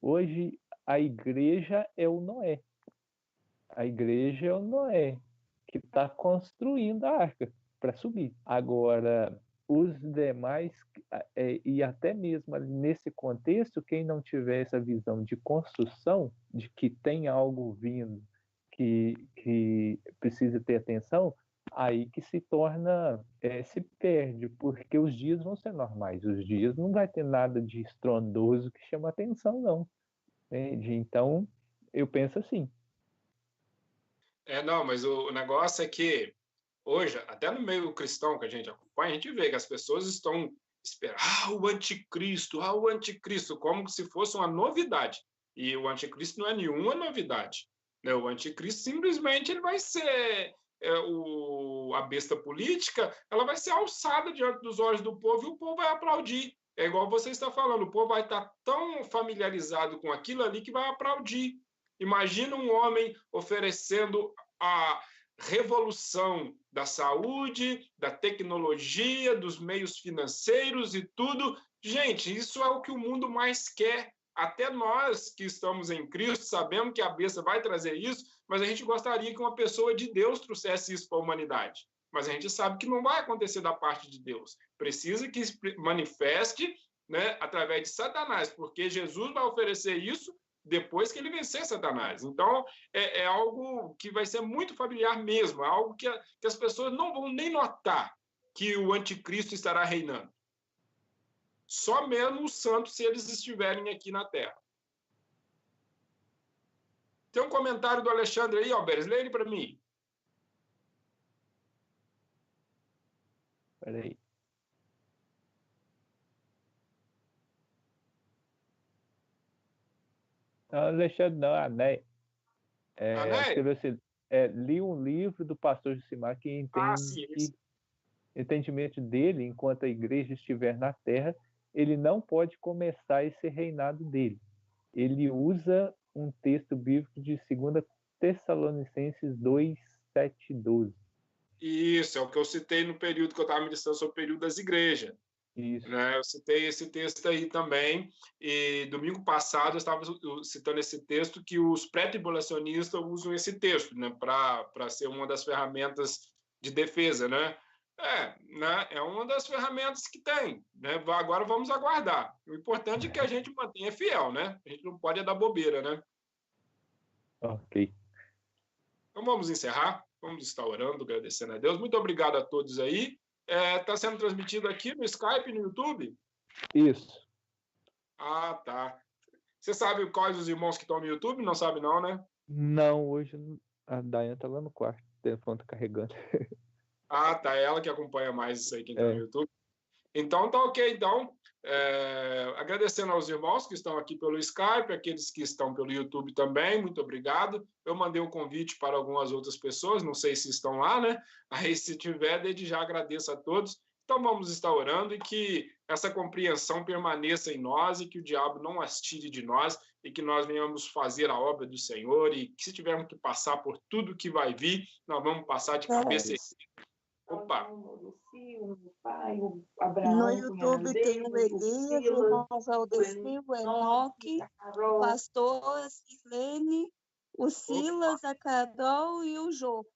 hoje a igreja é o Noé. A igreja é o Noé, que está construindo a arca para subir. Agora, os demais, e até mesmo nesse contexto, quem não tiver essa visão de construção, de que tem algo vindo que precisa ter atenção, aí que se torna, se perde, porque os dias vão ser normais. Os dias não vai ter nada de estrondoso que chama atenção, não. Entende? Então, eu penso assim.
Não, mas o negócio é que hoje, até no meio cristão que a gente acompanha, a gente vê que as pessoas estão esperando, o anticristo, como se fosse uma novidade. E o anticristo não é nenhuma novidade. Né? O anticristo simplesmente ele vai ser a besta política, ela vai ser alçada diante dos olhos do povo e o povo vai aplaudir. É igual você está falando, o povo vai estar tão familiarizado com aquilo ali que vai aplaudir. Imagina um homem oferecendo a revolução da saúde, da tecnologia, dos meios financeiros e tudo. Gente, isso é o que o mundo mais quer. Até nós que estamos em Cristo sabemos que a besta vai trazer isso, mas a gente gostaria que uma pessoa de Deus trouxesse isso para a humanidade. Mas a gente sabe que não vai acontecer da parte de Deus. Precisa que se manifeste, né, através de Satanás, porque Jesus vai oferecer isso depois que ele vencer Satanás. Então, é algo que vai ser muito familiar mesmo, é algo que as pessoas não vão nem notar que o anticristo estará reinando. Só mesmo os santos, se eles estiverem aqui na Terra. Tem um comentário do Alexandre aí, Alberes, lê ele para mim.
Peraí. Não, Alexandre, não, Ané. Escreveu assim, li um livro do pastor Josimar que entende que entendimento dele, enquanto a igreja estiver na terra, ele não pode começar esse reinado dele. Ele usa um texto bíblico de 2 Tessalonicenses 2, 7 e 12.
Isso, é o que eu citei no período que eu estava ministrando sobre o período das igrejas.
Isso.
Né? Eu citei esse texto aí também, e domingo passado eu estava citando esse texto que os pré-tribulacionistas usam esse texto, né? Para ser uma das ferramentas de defesa, né? Né? É uma das ferramentas que tem, né? Agora vamos aguardar. O importante é que a gente mantenha fiel, né? A gente não pode dar bobeira, né?
Ok.
Então vamos encerrar, vamos estar orando, agradecendo a Deus. Muito obrigado a todos aí. Está sendo transmitido aqui no Skype, no YouTube?
Isso.
Ah, tá. Você sabe quais os irmãos que estão no YouTube? Não sabe não, né?
Não, hoje a Dayane tá lá no quarto, o telefone tá carregando.
Ah, tá. É ela que acompanha mais isso aí, quem está no YouTube. Então, tá ok. Então, agradecendo aos irmãos que estão aqui pelo Skype, aqueles que estão pelo YouTube também, muito obrigado. Eu mandei um convite para algumas outras pessoas, não sei se estão lá, né? Aí, se tiver, desde já agradeço a todos. Então, vamos estar orando e que essa compreensão permaneça em nós e que o diabo não as tire de nós e que nós venhamos fazer a obra do Senhor e que se tivermos que passar por tudo que vai vir, nós vamos passar de cabeça Opa!
No YouTube tem o Elias, o irmão Valdeci, o Enoque, o pastor, a Silene, o Silas, a Carol e o Jô.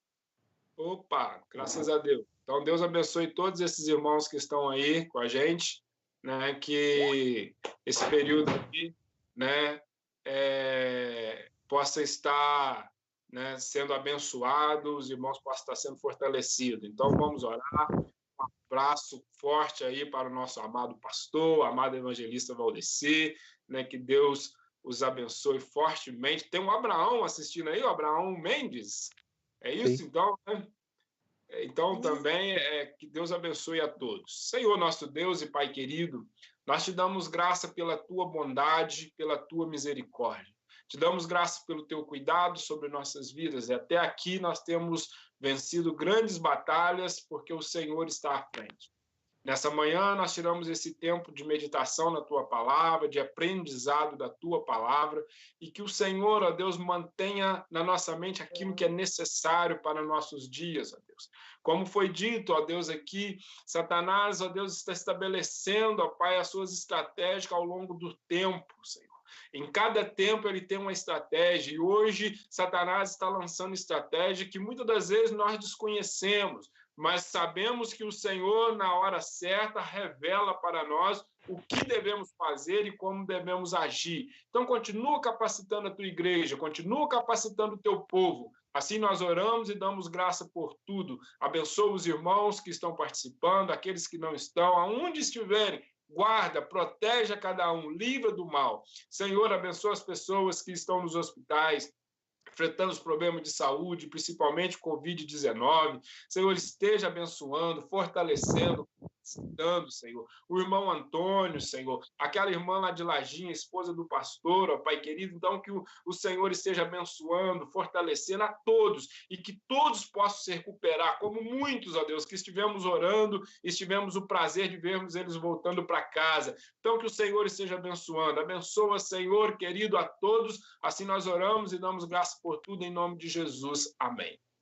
Opa, graças a Deus. Então, Deus abençoe todos esses irmãos que estão aí com a gente, né? Que esse período aqui, né? Possa estar, né, sendo abençoado, os irmãos possam estar sendo fortalecidos. Então, vamos orar. Um abraço forte aí para o nosso amado pastor, amado evangelista Valdeci, né? Que Deus os abençoe fortemente. Tem um Abraão assistindo aí, o Abraão Mendes. É isso, sim. Então, né? Então, também que Deus abençoe a todos. Senhor, nosso Deus e Pai querido, nós te damos graça pela tua bondade, pela tua misericórdia. Te damos graça pelo teu cuidado sobre nossas vidas. E até aqui nós temos vencido grandes batalhas porque o Senhor está à frente. Nessa manhã, nós tiramos esse tempo de meditação na tua palavra, de aprendizado da tua palavra, e que o Senhor, ó Deus, mantenha na nossa mente aquilo que é necessário para nossos dias, ó Deus. Como foi dito, ó Deus, aqui, Satanás, ó Deus, está estabelecendo, ó Pai, as suas estratégias ao longo do tempo, Senhor. Em cada tempo ele tem uma estratégia, e hoje Satanás está lançando estratégia que muitas das vezes nós desconhecemos, mas sabemos que o Senhor, na hora certa, revela para nós o que devemos fazer e como devemos agir. Então, continua capacitando a tua igreja, continua capacitando o teu povo. Assim nós oramos e damos graça por tudo. Abençoa os irmãos que estão participando, aqueles que não estão, aonde estiverem. Guarda, protege a cada um, livra do mal. Senhor, abençoa as pessoas que estão nos hospitais, enfrentando os problemas de saúde, principalmente Covid-19. Senhor, esteja abençoando, fortalecendo, citando, Senhor. O irmão Antônio, Senhor, aquela irmã lá de Lajinha, esposa do pastor, ó Pai querido, então que o Senhor esteja abençoando, fortalecendo a todos, e que todos possam se recuperar, como muitos, ó Deus, que estivemos orando, estivemos o prazer de vermos eles voltando para casa. Então que o Senhor esteja abençoando. Abençoa, Senhor, querido, a todos. Assim nós oramos e damos graça por tudo em nome de Jesus. Amém.